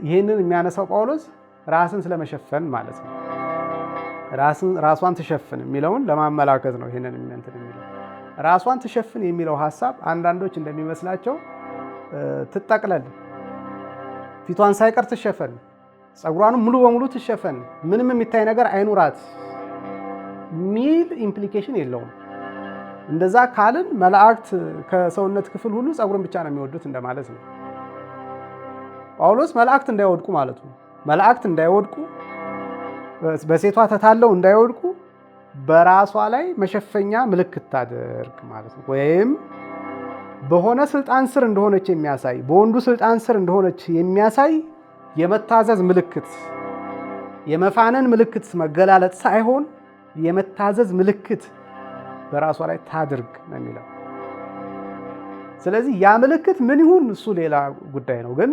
ይህንን የሚያነሳው ጳውሎስ ራስን ስለመሸፈን ማለት ነው። ራሷን ትሸፍን የሚለውን ለማመላከት ነው። ይህንን እንትን የሚለው ራሷን ትሸፍን የሚለው ሀሳብ አንዳንዶች እንደሚመስላቸው ትጠቅለል፣ ፊቷን ሳይቀር ትሸፈን፣ ፀጉሯንም ሙሉ በሙሉ ትሸፈን፣ ምንም የሚታይ ነገር አይኑራት ሚል ኢምፕሊኬሽን የለውም። እንደዛ ካልን መላእክት ከሰውነት ክፍል ሁሉ ፀጉርን ብቻ ነው የሚወዱት እንደማለት ነው። ጳውሎስ መላእክት እንዳይወድቁ ማለት ነው። መላእክት እንዳይወድቁ፣ በሴቷ ተታለው እንዳይወድቁ በራሷ ላይ መሸፈኛ ምልክት ታደርግ ማለት ነው። ወይም በሆነ ስልጣን ስር እንደሆነች የሚያሳይ በወንዱ ስልጣን ስር እንደሆነች የሚያሳይ የመታዘዝ ምልክት፣ የመፋነን ምልክት መገላለጥ ሳይሆን የመታዘዝ ምልክት በራሷ ላይ ታድርግ ነው የሚለው። ስለዚህ ያ ምልክት ምን ይሁን እሱ ሌላ ጉዳይ ነው፣ ግን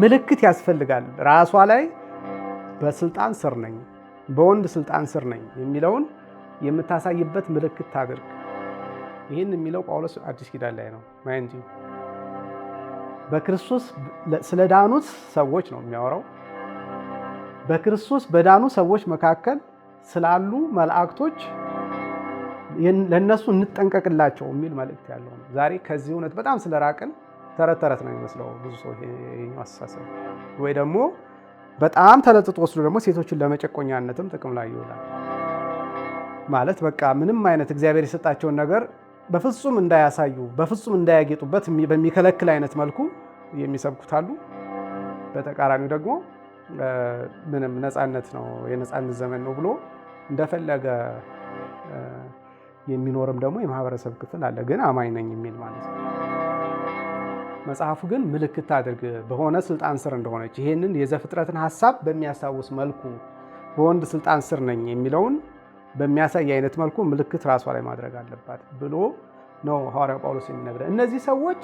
ምልክት ያስፈልጋል። ራሷ ላይ በስልጣን ስር ነኝ፣ በወንድ ስልጣን ስር ነኝ የሚለውን የምታሳይበት ምልክት ታድርግ። ይህን የሚለው ጳውሎስ አዲስ ኪዳን ላይ ነው። ማይንድ ዩ በክርስቶስ ስለዳኑት ሰዎች ነው የሚያወራው። በክርስቶስ በዳኑ ሰዎች መካከል ስላሉ መላእክቶች ለነሱ እንጠንቀቅላቸው የሚል መልእክት ያለው ነው። ዛሬ ከዚህ እውነት በጣም ስለራቅን ተረት ተረት ነው የሚመስለው ብዙ ሰው ይሄኛው አስተሳሰብ፣ ወይ ደግሞ በጣም ተለጥጦ ወስዶ ደግሞ ሴቶችን ለመጨቆኛነትም ጥቅም ላይ ይውላል። ማለት በቃ ምንም አይነት እግዚአብሔር የሰጣቸውን ነገር በፍጹም እንዳያሳዩ በፍጹም እንዳያጌጡበት በሚከለክል አይነት መልኩ የሚሰብኩታሉ። በተቃራኒው ደግሞ ምንም ነፃነት ነው የነፃነት ዘመን ነው ብሎ እንደፈለገ የሚኖርም ደግሞ የማህበረሰብ ክፍል አለ፣ ግን አማኝ ነኝ የሚል ማለት ነው። መጽሐፉ ግን ምልክት አድርግ በሆነ ስልጣን ስር እንደሆነች ይሄንን የዘፍጥረትን ሀሳብ በሚያስታውስ መልኩ በወንድ ስልጣን ስር ነኝ የሚለውን በሚያሳይ አይነት መልኩ ምልክት ራሷ ላይ ማድረግ አለባት ብሎ ነው ሐዋርያው ጳውሎስ የሚነግረን። እነዚህ ሰዎች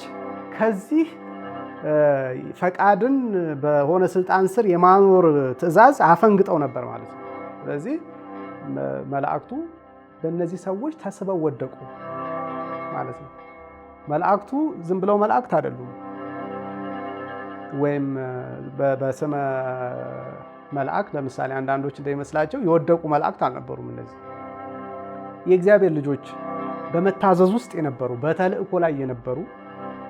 ከዚህ ፈቃድን በሆነ ስልጣን ስር የማኖር ትእዛዝ አፈንግጠው ነበር ማለት ነው። ስለዚህ መላእክቱ በእነዚህ ሰዎች ተስበው ወደቁ ማለት ነው። መላእክቱ ዝም ብለው መላእክት አይደሉም፣ ወይም በስመ መልአክ ለምሳሌ አንዳንዶች እንደሚመስላቸው የወደቁ መላእክት አልነበሩም። እነዚህ የእግዚአብሔር ልጆች በመታዘዝ ውስጥ የነበሩ በተልእኮ ላይ የነበሩ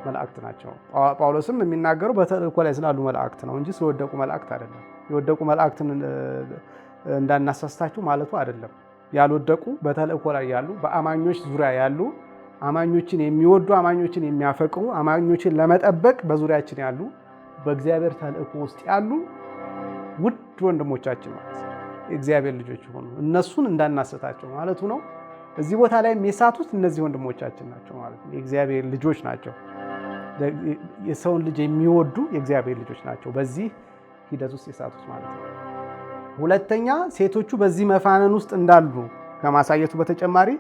መላእክት ናቸው። ጳውሎስም የሚናገረው በተልእኮ ላይ ስላሉ መላእክት ነው እንጂ ስለወደቁ መላእክት አይደለም። የወደቁ መላእክትን እንዳናሳስታችሁ ማለቱ አይደለም። ያልወደቁ በተልእኮ ላይ ያሉ በአማኞች ዙሪያ ያሉ አማኞችን የሚወዱ አማኞችን የሚያፈቅሩ አማኞችን ለመጠበቅ በዙሪያችን ያሉ በእግዚአብሔር ተልእኮ ውስጥ ያሉ ውድ ወንድሞቻችን ማለት የእግዚአብሔር ልጆች ሆኑ እነሱን እንዳናሰታቸው ማለቱ ነው። እዚህ ቦታ ላይ የሚሳቱት እነዚህ ወንድሞቻችን ናቸው ማለት ነው። የእግዚአብሔር ልጆች ናቸው። የሰውን ልጅ የሚወዱ የእግዚአብሔር ልጆች ናቸው በዚህ ሂደት ውስጥ የሳቱት ማለት ነው። ሁለተኛ ሴቶቹ በዚህ መፋነን ውስጥ እንዳሉ ከማሳየቱ በተጨማሪ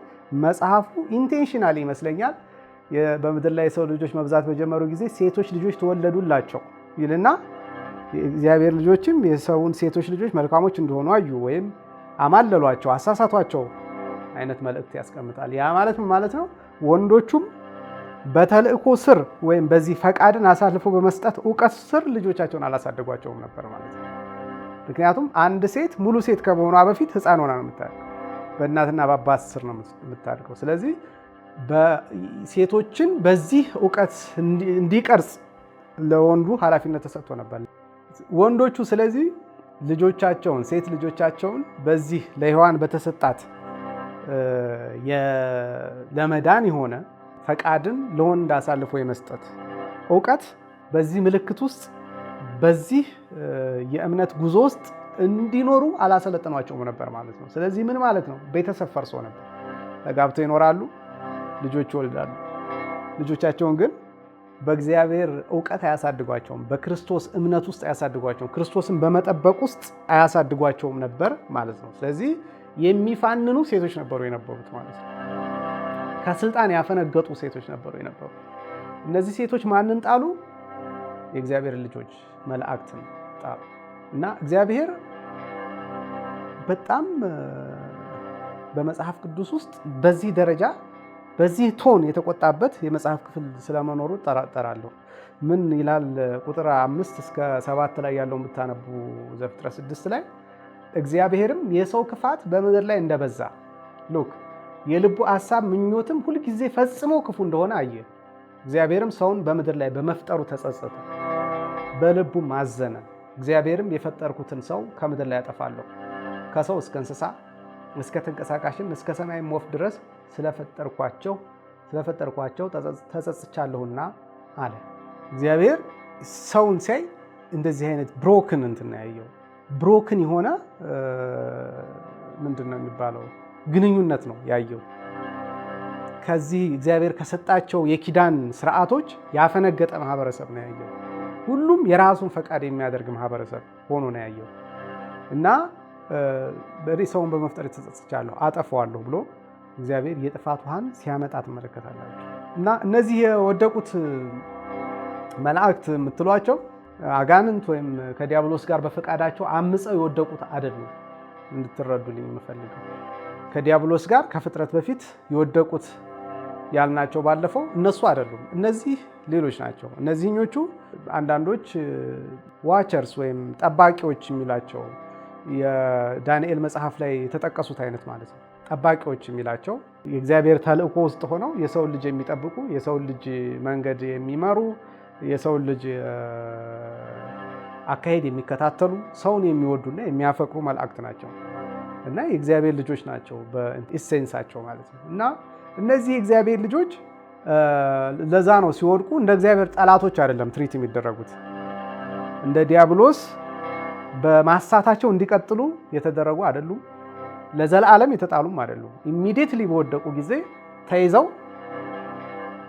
መጽሐፉ ኢንቴንሽናል ይመስለኛል በምድር ላይ የሰው ልጆች መብዛት በጀመሩ ጊዜ ሴቶች ልጆች ተወለዱላቸው ይልና የእግዚአብሔር ልጆችም የሰውን ሴቶች ልጆች መልካሞች እንደሆኑ አዩ ወይም አማለሏቸው፣ አሳሳቷቸው አይነት መልእክት ያስቀምጣል። ያ ማለት ምን ማለት ነው? ወንዶቹም በተልእኮ ስር ወይም በዚህ ፈቃድን አሳልፎ በመስጠት እውቀት ስር ልጆቻቸውን አላሳደጓቸውም ነበር ማለት ነው። ምክንያቱም አንድ ሴት ሙሉ ሴት ከመሆኗ በፊት ሕፃን ሆና ነው የምታድገው፣ በእናትና በአባት ስር ነው የምታድገው። ስለዚህ ሴቶችን በዚህ እውቀት እንዲቀርጽ ለወንዱ ኃላፊነት ተሰጥቶ ነበር። ወንዶቹ ስለዚህ ልጆቻቸውን ሴት ልጆቻቸውን በዚህ ለሔዋን በተሰጣት ለመዳን የሆነ ፈቃድን ለወንድ አሳልፎ የመስጠት እውቀት በዚህ ምልክት ውስጥ በዚህ የእምነት ጉዞ ውስጥ እንዲኖሩ አላሰለጠኗቸውም ነበር ማለት ነው። ስለዚህ ምን ማለት ነው? ቤተሰብ ፈርሶ ነበር። ተጋብተው ይኖራሉ፣ ልጆች ይወልዳሉ። ልጆቻቸውን ግን በእግዚአብሔር እውቀት አያሳድጓቸውም፣ በክርስቶስ እምነት ውስጥ አያሳድጓቸውም፣ ክርስቶስን በመጠበቅ ውስጥ አያሳድጓቸውም ነበር ማለት ነው። ስለዚህ የሚፋንኑ ሴቶች ነበሩ የነበሩት ማለት ነው። ከስልጣን ያፈነገጡ ሴቶች ነበሩ የነበሩት። እነዚህ ሴቶች ማንን ጣሉ? የእግዚአብሔር ልጆች መላእክትን ጣሉ። እና እግዚአብሔር በጣም በመጽሐፍ ቅዱስ ውስጥ በዚህ ደረጃ በዚህ ቶን የተቆጣበት የመጽሐፍ ክፍል ስለመኖሩ እጠራጠራለሁ። ምን ይላል? ቁጥር 5 እስከ 7 ላይ ያለው የምታነቡ ዘፍጥረት 6 ላይ እግዚአብሔርም የሰው ክፋት በምድር ላይ እንደበዛ ሉክ የልቡ ሐሳብ ምኞትም ሁልጊዜ ፈጽሞ ክፉ እንደሆነ አየ። እግዚአብሔርም ሰውን በምድር ላይ በመፍጠሩ ተጸጸተ፣ በልቡም አዘነ። እግዚአብሔርም የፈጠርኩትን ሰው ከምድር ላይ ያጠፋለሁ፣ ከሰው እስከ እንስሳ እስከ ተንቀሳቃሽም እስከ ሰማይም ወፍ ድረስ ስለፈጠርኳቸው ተጸጽቻለሁና አለ። እግዚአብሔር ሰውን ሲያይ እንደዚህ አይነት ብሮክን እንትን ያየው ብሮክን የሆነ ምንድን ነው የሚባለው ግንኙነት ነው ያየው። ከዚህ እግዚአብሔር ከሰጣቸው የኪዳን ስርዓቶች ያፈነገጠ ማህበረሰብ ነው ያየው። ሁሉም የራሱን ፈቃድ የሚያደርግ ማህበረሰብ ሆኖ ነው ያየው እና ሰውን በመፍጠር ተጸጽቻለሁ አጠፋዋለሁ ብሎ እግዚአብሔር የጥፋት ውሃን ሲያመጣ ትመለከታላችሁ። እና እነዚህ የወደቁት መላእክት የምትሏቸው አጋንንት ወይም ከዲያብሎስ ጋር በፈቃዳቸው አምፀው የወደቁት አይደሉም። እንድትረዱልኝ የምፈልገው ከዲያብሎስ ጋር ከፍጥረት በፊት የወደቁት ያልናቸው ባለፈው እነሱ አይደሉም፣ እነዚህ ሌሎች ናቸው። እነዚህኞቹ አንዳንዶች ዋቸርስ ወይም ጠባቂዎች የሚላቸው የዳንኤል መጽሐፍ ላይ የተጠቀሱት አይነት ማለት ነው። ጠባቂዎች የሚላቸው የእግዚአብሔር ተልእኮ ውስጥ ሆነው የሰውን ልጅ የሚጠብቁ፣ የሰውን ልጅ መንገድ የሚመሩ፣ የሰውን ልጅ አካሄድ የሚከታተሉ፣ ሰውን የሚወዱና የሚያፈቅሩ መላእክት ናቸው እና የእግዚአብሔር ልጆች ናቸው በኢሴንሳቸው ማለት ነው። እና እነዚህ የእግዚአብሔር ልጆች ለዛ ነው ሲወድቁ እንደ እግዚአብሔር ጠላቶች አይደለም ትሪት የሚደረጉት፣ እንደ ዲያብሎስ በማሳታቸው እንዲቀጥሉ የተደረጉ አይደሉም። ለዘላለም የተጣሉም አይደሉም። ኢሚዲየትሊ በወደቁ ጊዜ ተይዘው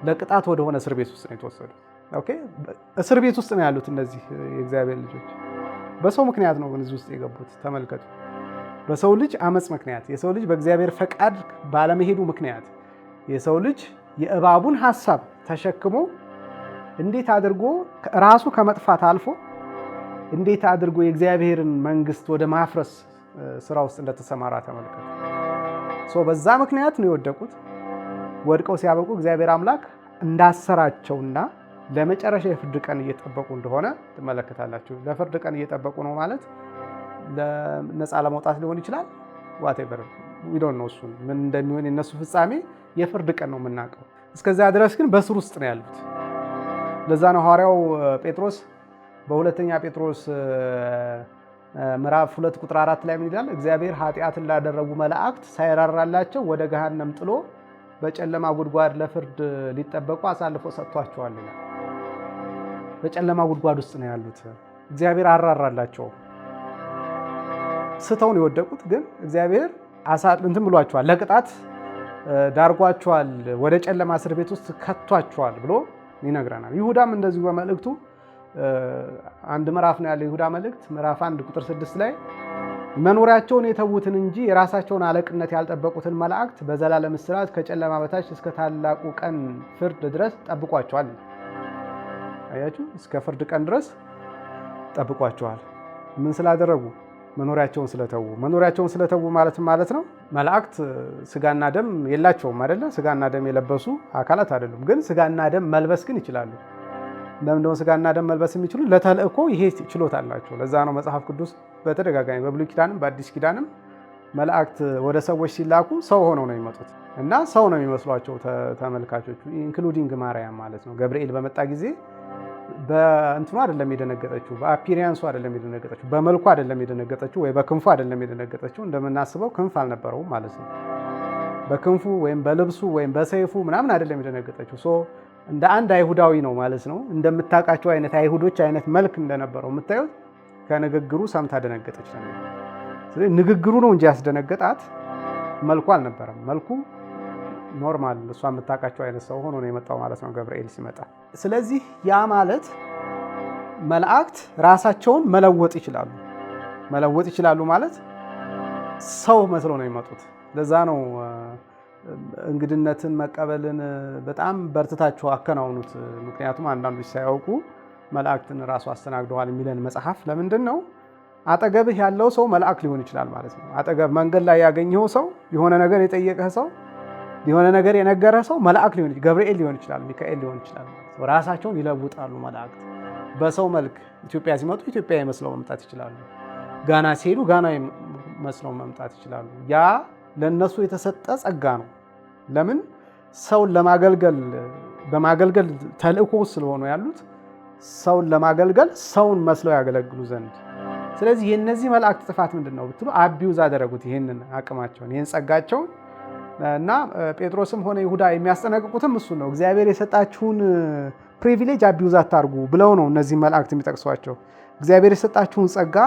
ለቅጣት ወደሆነ እስር ቤት ውስጥ ነው የተወሰዱት። ኦኬ፣ እስር ቤት ውስጥ ነው ያሉት እነዚህ የእግዚአብሔር ልጆች። በሰው ምክንያት ነው ግን እዚህ ውስጥ የገቡት። ተመልከቱ፣ በሰው ልጅ አመፅ ምክንያት፣ የሰው ልጅ በእግዚአብሔር ፈቃድ ባለመሄዱ ምክንያት፣ የሰው ልጅ የእባቡን ሐሳብ ተሸክሞ እንዴት አድርጎ ራሱ ከመጥፋት አልፎ እንዴት አድርጎ የእግዚአብሔርን መንግስት ወደ ማፍረስ ስራ ውስጥ እንደተሰማራ ተመልከቱ። በዛ ምክንያት ነው የወደቁት። ወድቀው ሲያበቁ እግዚአብሔር አምላክ እንዳሰራቸውና ለመጨረሻ የፍርድ ቀን እየጠበቁ እንደሆነ ትመለከታላችሁ። ለፍርድ ቀን እየጠበቁ ነው ማለት ለነፃ ለመውጣት ሊሆን ይችላል። ዋቴቨር ዊ ዶንት ኖ እሱን ምን እንደሚሆን የነሱ ፍጻሜ የፍርድ ቀን ነው የምናውቀው። እስከዚያ ድረስ ግን በስር ውስጥ ነው ያሉት። ለዛ ነው ሐዋርያው ጴጥሮስ በሁለተኛ ጴጥሮስ ምዕራፍ 2 ቁጥር 4 ላይ ምን ይላል? እግዚአብሔር ኃጢአትን ላደረጉ መላእክት ሳይራራላቸው ወደ ገሃነም ጥሎ በጨለማ ጉድጓድ ለፍርድ ሊጠበቁ አሳልፎ ሰጥቷቸዋል ይላል። በጨለማ ጉድጓድ ውስጥ ነው ያሉት። እግዚአብሔር አራራላቸው። ስተው ነው የወደቁት፣ ግን እግዚአብሔር እንትን ብሏቸዋል፣ ለቅጣት ዳርጓቸዋል፣ ወደ ጨለማ እስር ቤት ውስጥ ከቷቸዋል ብሎ ይነግረናል። ይሁዳም እንደዚሁ በመልእክቱ አንድ ምዕራፍ ነው ያለው ይሁዳ መልእክት ምዕራፍ 1 ቁጥር 6 ላይ መኖሪያቸውን የተዉትን እንጂ የራሳቸውን አለቅነት ያልጠበቁትን መላእክት በዘላለም እስራት ከጨለማ በታች እስከ ታላቁ ቀን ፍርድ ድረስ ጠብቋቸዋል። አያችሁ፣ እስከ ፍርድ ቀን ድረስ ጠብቋቸዋል። ምን ስላደረጉ? መኖሪያቸውን ስለተዉ። መኖሪያቸውን ስለተዉ ማለት ነው መላእክት ስጋና ደም የላቸውም አይደለ? ስጋና ደም የለበሱ አካላት አይደሉም፣ ግን ስጋና ደም መልበስ ግን ይችላሉ። ለምንድነው ስጋና ደም መልበስ የሚችሉ? ለተልእኮ ይሄ ችሎታ አላቸው። ለዛ ነው መጽሐፍ ቅዱስ በተደጋጋሚ በብሉይ ኪዳንም በአዲስ ኪዳንም መላእክት ወደ ሰዎች ሲላኩ ሰው ሆነው ነው የሚመጡት እና ሰው ነው የሚመስሏቸው ተመልካቾቹ፣ ኢንክሉዲንግ ማርያም ማለት ነው። ገብርኤል በመጣ ጊዜ በእንትኑ አይደለም የደነገጠችው፣ በአፒሪያንሱ አይደለም የደነገጠችው፣ በመልኩ አይደለም የደነገጠችው፣ ወይ በክንፉ አይደለም የደነገጠችው። እንደምናስበው ክንፍ አልነበረውም ማለት ነው። በክንፉ ወይም በልብሱ ወይም በሰይፉ ምናምን አይደለም የደነገጠችው። እንደ አንድ አይሁዳዊ ነው ማለት ነው። እንደምታውቃቸው አይነት አይሁዶች አይነት መልክ እንደነበረው የምታዩት ከንግግሩ ሰምታ ደነገጠች ነው። ስለዚህ ንግግሩ ነው እንጂ ያስደነገጣት መልኩ አልነበረም። መልኩ ኖርማል እሷ የምታውቃቸው አይነት ሰው ሆኖ ነው የመጣው ማለት ነው ገብርኤል ሲመጣ። ስለዚህ ያ ማለት መላእክት ራሳቸውን መለወጥ ይችላሉ። መለወጥ ይችላሉ ማለት ሰው መስለው ነው የሚመጡት። ለዛ ነው እንግድነትን መቀበልን በጣም በርትታችሁ አከናውኑት። ምክንያቱም አንዳንዶች ሳያውቁ መላእክትን ራሱ አስተናግደዋል የሚለን መጽሐፍ ለምንድን ነው? አጠገብህ ያለው ሰው መልአክ ሊሆን ይችላል ማለት ነው። አጠገብ መንገድ ላይ ያገኘው ሰው፣ የሆነ ነገር የጠየቀህ ሰው፣ የሆነ ነገር የነገረህ ሰው መልአክ ሊሆን ይችላል፣ ገብርኤል ሊሆን ይችላል፣ ሚካኤል ሊሆን ይችላል ማለት ነው። ራሳቸውን ይለውጣሉ መላእክት። በሰው መልክ ኢትዮጵያ ሲመጡ ኢትዮጵያ መስለው መምጣት ይችላሉ። ጋና ሲሄዱ ጋና መስለው መምጣት ይችላሉ። ያ ለነሱ የተሰጠ ጸጋ ነው። ለምን? ሰውን ለማገልገል በማገልገል ተልእኮ ስለሆኑ ያሉት ሰውን ለማገልገል ሰውን መስለው ያገለግሉ ዘንድ። ስለዚህ የነዚህ መላእክት ጥፋት ምንድነው ብትሉ አቢውዝ አደረጉት ይሄንን አቅማቸውን፣ ይሄን ጸጋቸውን እና ጴጥሮስም ሆነ ይሁዳ የሚያስጠነቅቁትም እሱ ነው። እግዚአብሔር የሰጣችሁን ፕሪቪሌጅ አቢውዝ አታርጉ ብለው ነው እነዚህ መላእክት የሚጠቅሷቸው። እግዚአብሔር የሰጣችሁን ጸጋ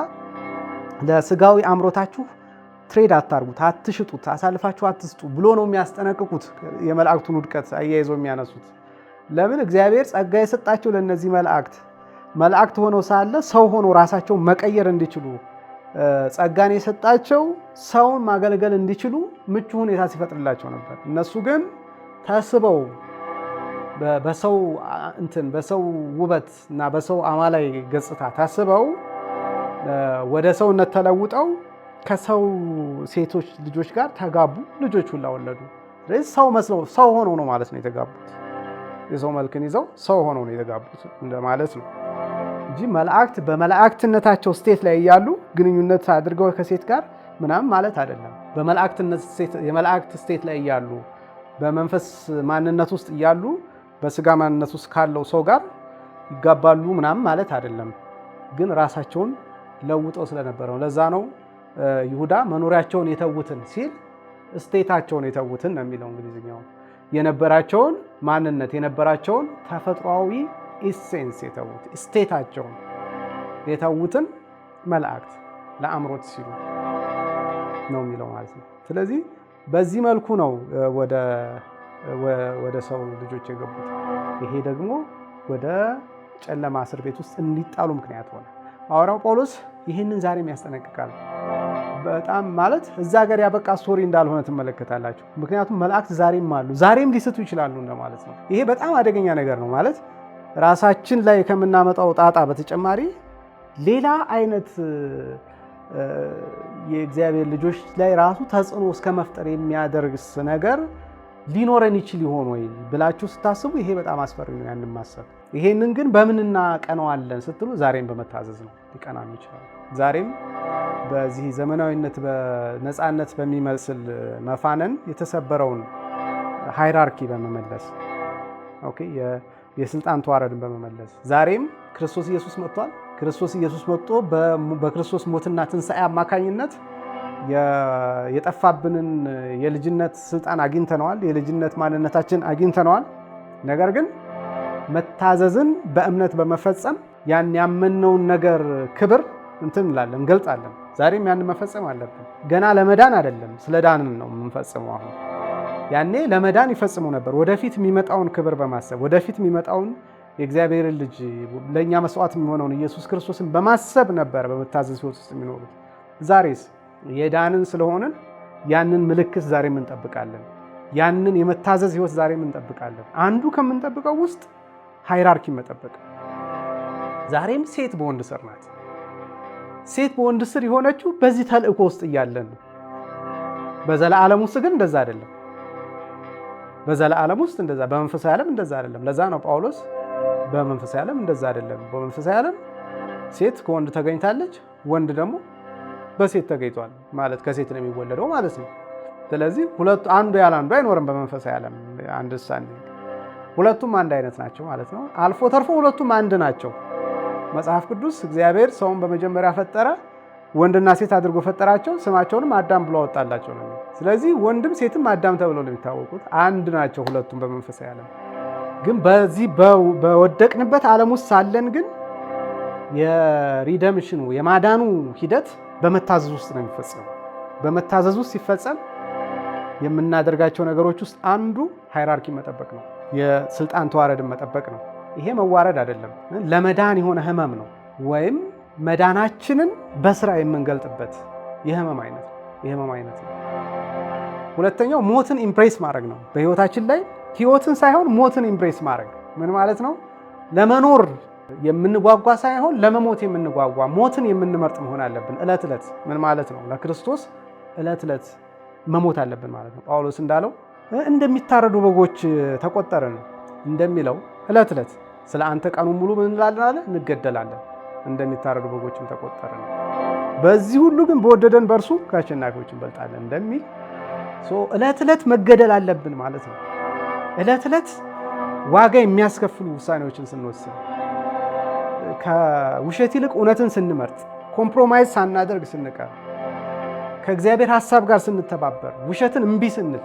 ለስጋዊ አምሮታችሁ ትሬድ አታርጉት፣ አትሽጡት፣ አሳልፋችሁ አትስጡ ብሎ ነው የሚያስጠነቅቁት። የመላእክቱን ውድቀት አያይዘው የሚያነሱት ለምን? እግዚአብሔር ጸጋ የሰጣቸው ለእነዚህ መላእክት ሆነው ሳለ ሰው ሆነው ራሳቸውን መቀየር እንዲችሉ ጸጋን የሰጣቸው ሰውን ማገልገል እንዲችሉ ምቹ ሁኔታ ሲፈጥርላቸው ነበር። እነሱ ግን ተስበው በሰው ውበት እና በሰው አማላይ ገጽታ ታስበው ወደ ሰውነት ተለውጠው ከሰው ሴቶች ልጆች ጋር ተጋቡ፣ ልጆች ሁላ ወለዱ። ስለዚህ ሰው መስለው ሰው ሆነው ነው ማለት ነው የተጋቡት። የሰው መልክን ይዘው ሰው ሆነው ነው የተጋቡት እንደማለት ነው እንጂ መላእክት በመላእክትነታቸው ስቴት ላይ እያሉ ግንኙነት አድርገው ከሴት ጋር ምናምን ማለት አይደለም። የመላእክት ስቴት ላይ እያሉ በመንፈስ ማንነት ውስጥ እያሉ በስጋ ማንነት ውስጥ ካለው ሰው ጋር ይጋባሉ ምናምን ማለት አይደለም። ግን ራሳቸውን ለውጠው ስለነበረው ለዛ ነው ይሁዳ መኖሪያቸውን የተዉትን ሲል ስቴታቸውን የተዉትን ነው የሚለው እንግሊዝኛው። የነበራቸውን ማንነት የነበራቸውን ተፈጥሯዊ ኢሴንስ የተዉት ስቴታቸውን የተዉትን መላእክት ለአምሮት ሲሉ ነው የሚለው ማለት ነው። ስለዚህ በዚህ መልኩ ነው ወደ ሰው ልጆች የገቡት። ይሄ ደግሞ ወደ ጨለማ እስር ቤት ውስጥ እንዲጣሉ ምክንያት ሆነ። ሐዋርያው ጳውሎስ ይህንን ዛሬም ያስጠነቅቃል። በጣም ማለት እዛ ሀገር ያበቃ ስቶሪ እንዳልሆነ ትመለከታላችሁ። ምክንያቱም መላእክት ዛሬም አሉ፣ ዛሬም ሊስቱ ይችላሉ እንደማለት ነው። ይሄ በጣም አደገኛ ነገር ነው ማለት ራሳችን ላይ ከምናመጣው ጣጣ በተጨማሪ ሌላ አይነት የእግዚአብሔር ልጆች ላይ ራሱ ተጽዕኖ እስከ መፍጠር የሚያደርግስ ነገር ሊኖረን ይችል ይሆን ወይ ብላችሁ ስታስቡ ይሄ በጣም አስፈሪ ነው ያንን ማሰብ። ይሄንን ግን በምን እናቀነዋለን ስትሉ ዛሬም በመታዘዝ ነው ሊቀና የሚችለው። ዛሬም በዚህ ዘመናዊነት በነፃነት በሚመስል መፋነን የተሰበረውን ሃይራርኪ በመመለስ የስልጣን ተዋረድን በመመለስ ዛሬም ክርስቶስ ኢየሱስ መጥቷል። ክርስቶስ ኢየሱስ መጥቶ በክርስቶስ ሞትና ትንሣኤ አማካኝነት የጠፋብንን የልጅነት ስልጣን አግኝተነዋል። የልጅነት ማንነታችን አግኝተነዋል። ነገር ግን መታዘዝን በእምነት በመፈጸም ያን ያመነውን ነገር ክብር እንላለን እንገልጣለን። ዛሬም ያን መፈጸም አለብን። ገና ለመዳን አይደለም፣ ስለ ዳንን ነው የምንፈጽመው። አሁን ያኔ ለመዳን ይፈጽሙ ነበር። ወደፊት የሚመጣውን ክብር በማሰብ ወደፊት የሚመጣውን የእግዚአብሔርን ልጅ ለእኛ መስዋዕት የሚሆነውን ኢየሱስ ክርስቶስን በማሰብ ነበር በመታዘዝ ሕይወት ውስጥ የሚኖሩት። ዛሬስ የዳንን ስለሆንን ያንን ምልክት ዛሬም እንጠብቃለን። ያንን የመታዘዝ ሕይወት ዛሬም እንጠብቃለን። አንዱ ከምንጠብቀው ውስጥ ሃይራርኪ መጠበቅ። ዛሬም ሴት በወንድ ስር ናት። ሴት በወንድ ስር የሆነችው በዚህ ተልእኮ ውስጥ እያለን ነው። በዘላለም ውስጥ ግን እንደዛ አይደለም። በዘላለም ውስጥ እንደዛ፣ በመንፈሳዊ ዓለም እንደዛ አይደለም። ለዛ ነው ጳውሎስ በመንፈሳዊ ዓለም እንደዛ አይደለም። በመንፈሳዊ ዓለም ሴት ከወንድ ተገኝታለች፣ ወንድ ደግሞ በሴት ተገኝቷል ማለት ከሴት ነው የሚወለደው ማለት ነው። ስለዚህ ሁለቱ አንዱ ያለ አንዱ አይኖርም። በመንፈሳዊ ዓለም አንደርስታንዲንግ ሁለቱም አንድ አይነት ናቸው ማለት ነው። አልፎ ተርፎ ሁለቱም አንድ ናቸው። መጽሐፍ ቅዱስ እግዚአብሔር ሰውን በመጀመሪያ ፈጠረ፣ ወንድና ሴት አድርጎ ፈጠራቸው፣ ስማቸውንም አዳም ብሎ አወጣላቸው ነው። ስለዚህ ወንድም ሴትም አዳም ተብለው ነው የሚታወቁት። አንድ ናቸው ሁለቱም በመንፈሳዊ ዓለም። ግን በዚህ በወደቅንበት ዓለም ውስጥ ሳለን ግን የሪደምሽኑ የማዳኑ ሂደት በመታዘዝ ውስጥ ነው የሚፈጸመው። በመታዘዝ ውስጥ ሲፈጸም የምናደርጋቸው ነገሮች ውስጥ አንዱ ሃይራርኪ መጠበቅ ነው፣ የስልጣን ተዋረድን መጠበቅ ነው። ይሄ መዋረድ አይደለም፣ ለመዳን የሆነ ህመም ነው፣ ወይም መዳናችንን በስራ የምንገልጥበት የህመም አይነት ነው። ሁለተኛው ሞትን ኢምፕሬስ ማድረግ ነው። በህይወታችን ላይ ህይወትን ሳይሆን ሞትን ኢምፕሬስ ማድረግ ምን ማለት ነው? ለመኖር የምንጓጓ ሳይሆን ለመሞት የምንጓጓ፣ ሞትን የምንመርጥ መሆን አለብን። ዕለት ዕለት ምን ማለት ነው? ለክርስቶስ ዕለት ዕለት መሞት አለብን ማለት ነው። ጳውሎስ እንዳለው እንደሚታረዱ በጎች ተቆጠርን እንደሚለው ዕለት ዕለት ስለ አንተ ቀኑን ሙሉ ምን እንላለን አለ? እንገደላለን። እንደሚታረዱ በጎችም ተቆጠርን። በዚህ ሁሉ ግን በወደደን በእርሱ ከአሸናፊዎች እንበልጣለን እንደሚል ዕለት ዕለት መገደል አለብን ማለት ነው። ዕለት ዕለት ዋጋ የሚያስከፍሉ ውሳኔዎችን ስንወስን፣ ከውሸት ይልቅ እውነትን ስንመርጥ፣ ኮምፕሮማይዝ ሳናደርግ ስንቀር፣ ከእግዚአብሔር ሐሳብ ጋር ስንተባበር፣ ውሸትን እምቢ ስንል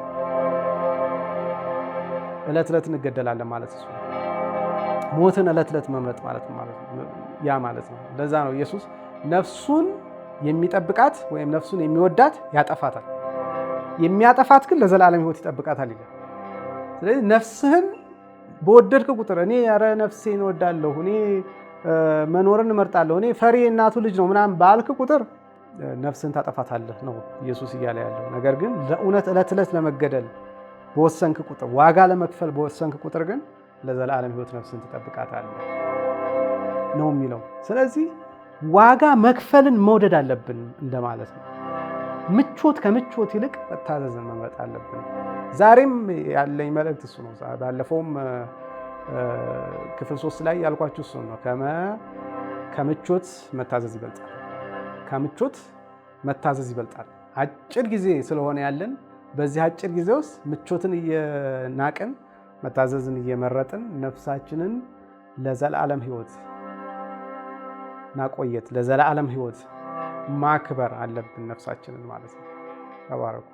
ዕለት ዕለት እንገደላለን ማለት ነው። ሞትን ዕለት ዕለት መምረጥ ማለት ነው ያ ማለት ነው። ለዛ ነው ኢየሱስ ነፍሱን የሚጠብቃት ወይም ነፍሱን የሚወዳት ያጠፋታል፣ የሚያጠፋት ግን ለዘላለም ሕይወት ይጠብቃታል ይላል። ስለዚህ ነፍስህን በወደድክ ቁጥር እኔ ኧረ ነፍሴን እወዳለሁ፣ እኔ መኖርን እመርጣለሁ፣ እኔ ፈሪ እናቱ ልጅ ነው ምናምን ባልክ ቁጥር ነፍስህን ታጠፋታለህ ነው ኢየሱስ እያለ ያለው። ነገር ግን ለእውነት ዕለት ዕለት ለመገደል በወሰንክ ቁጥር፣ ዋጋ ለመክፈል በወሰንክ ቁጥር ግን ለዘላለም ሕይወት ነፍስህን ትጠብቃታለህ ነው የሚለው። ስለዚህ ዋጋ መክፈልን መውደድ አለብን እንደማለት ነው። ምቾት ከምቾት ይልቅ መታዘዝን መምረጥ አለብን። ዛሬም ያለኝ መልእክት እሱ ነው። ባለፈውም ክፍል 3 ላይ ያልኳችሁ እሱ ነው። ከምቾት መታዘዝ ይበልጣል። ከምቾት መታዘዝ ይበልጣል። አጭር ጊዜ ስለሆነ ያለን በዚህ አጭር ጊዜ ውስጥ ምቾትን እየናቅን መታዘዝን እየመረጥን ነፍሳችንን ለዘላለም ሕይወት ማቆየት፣ ለዘላለም ሕይወት ማክበር አለብን ነፍሳችንን ማለት ነው። ተባረኩ።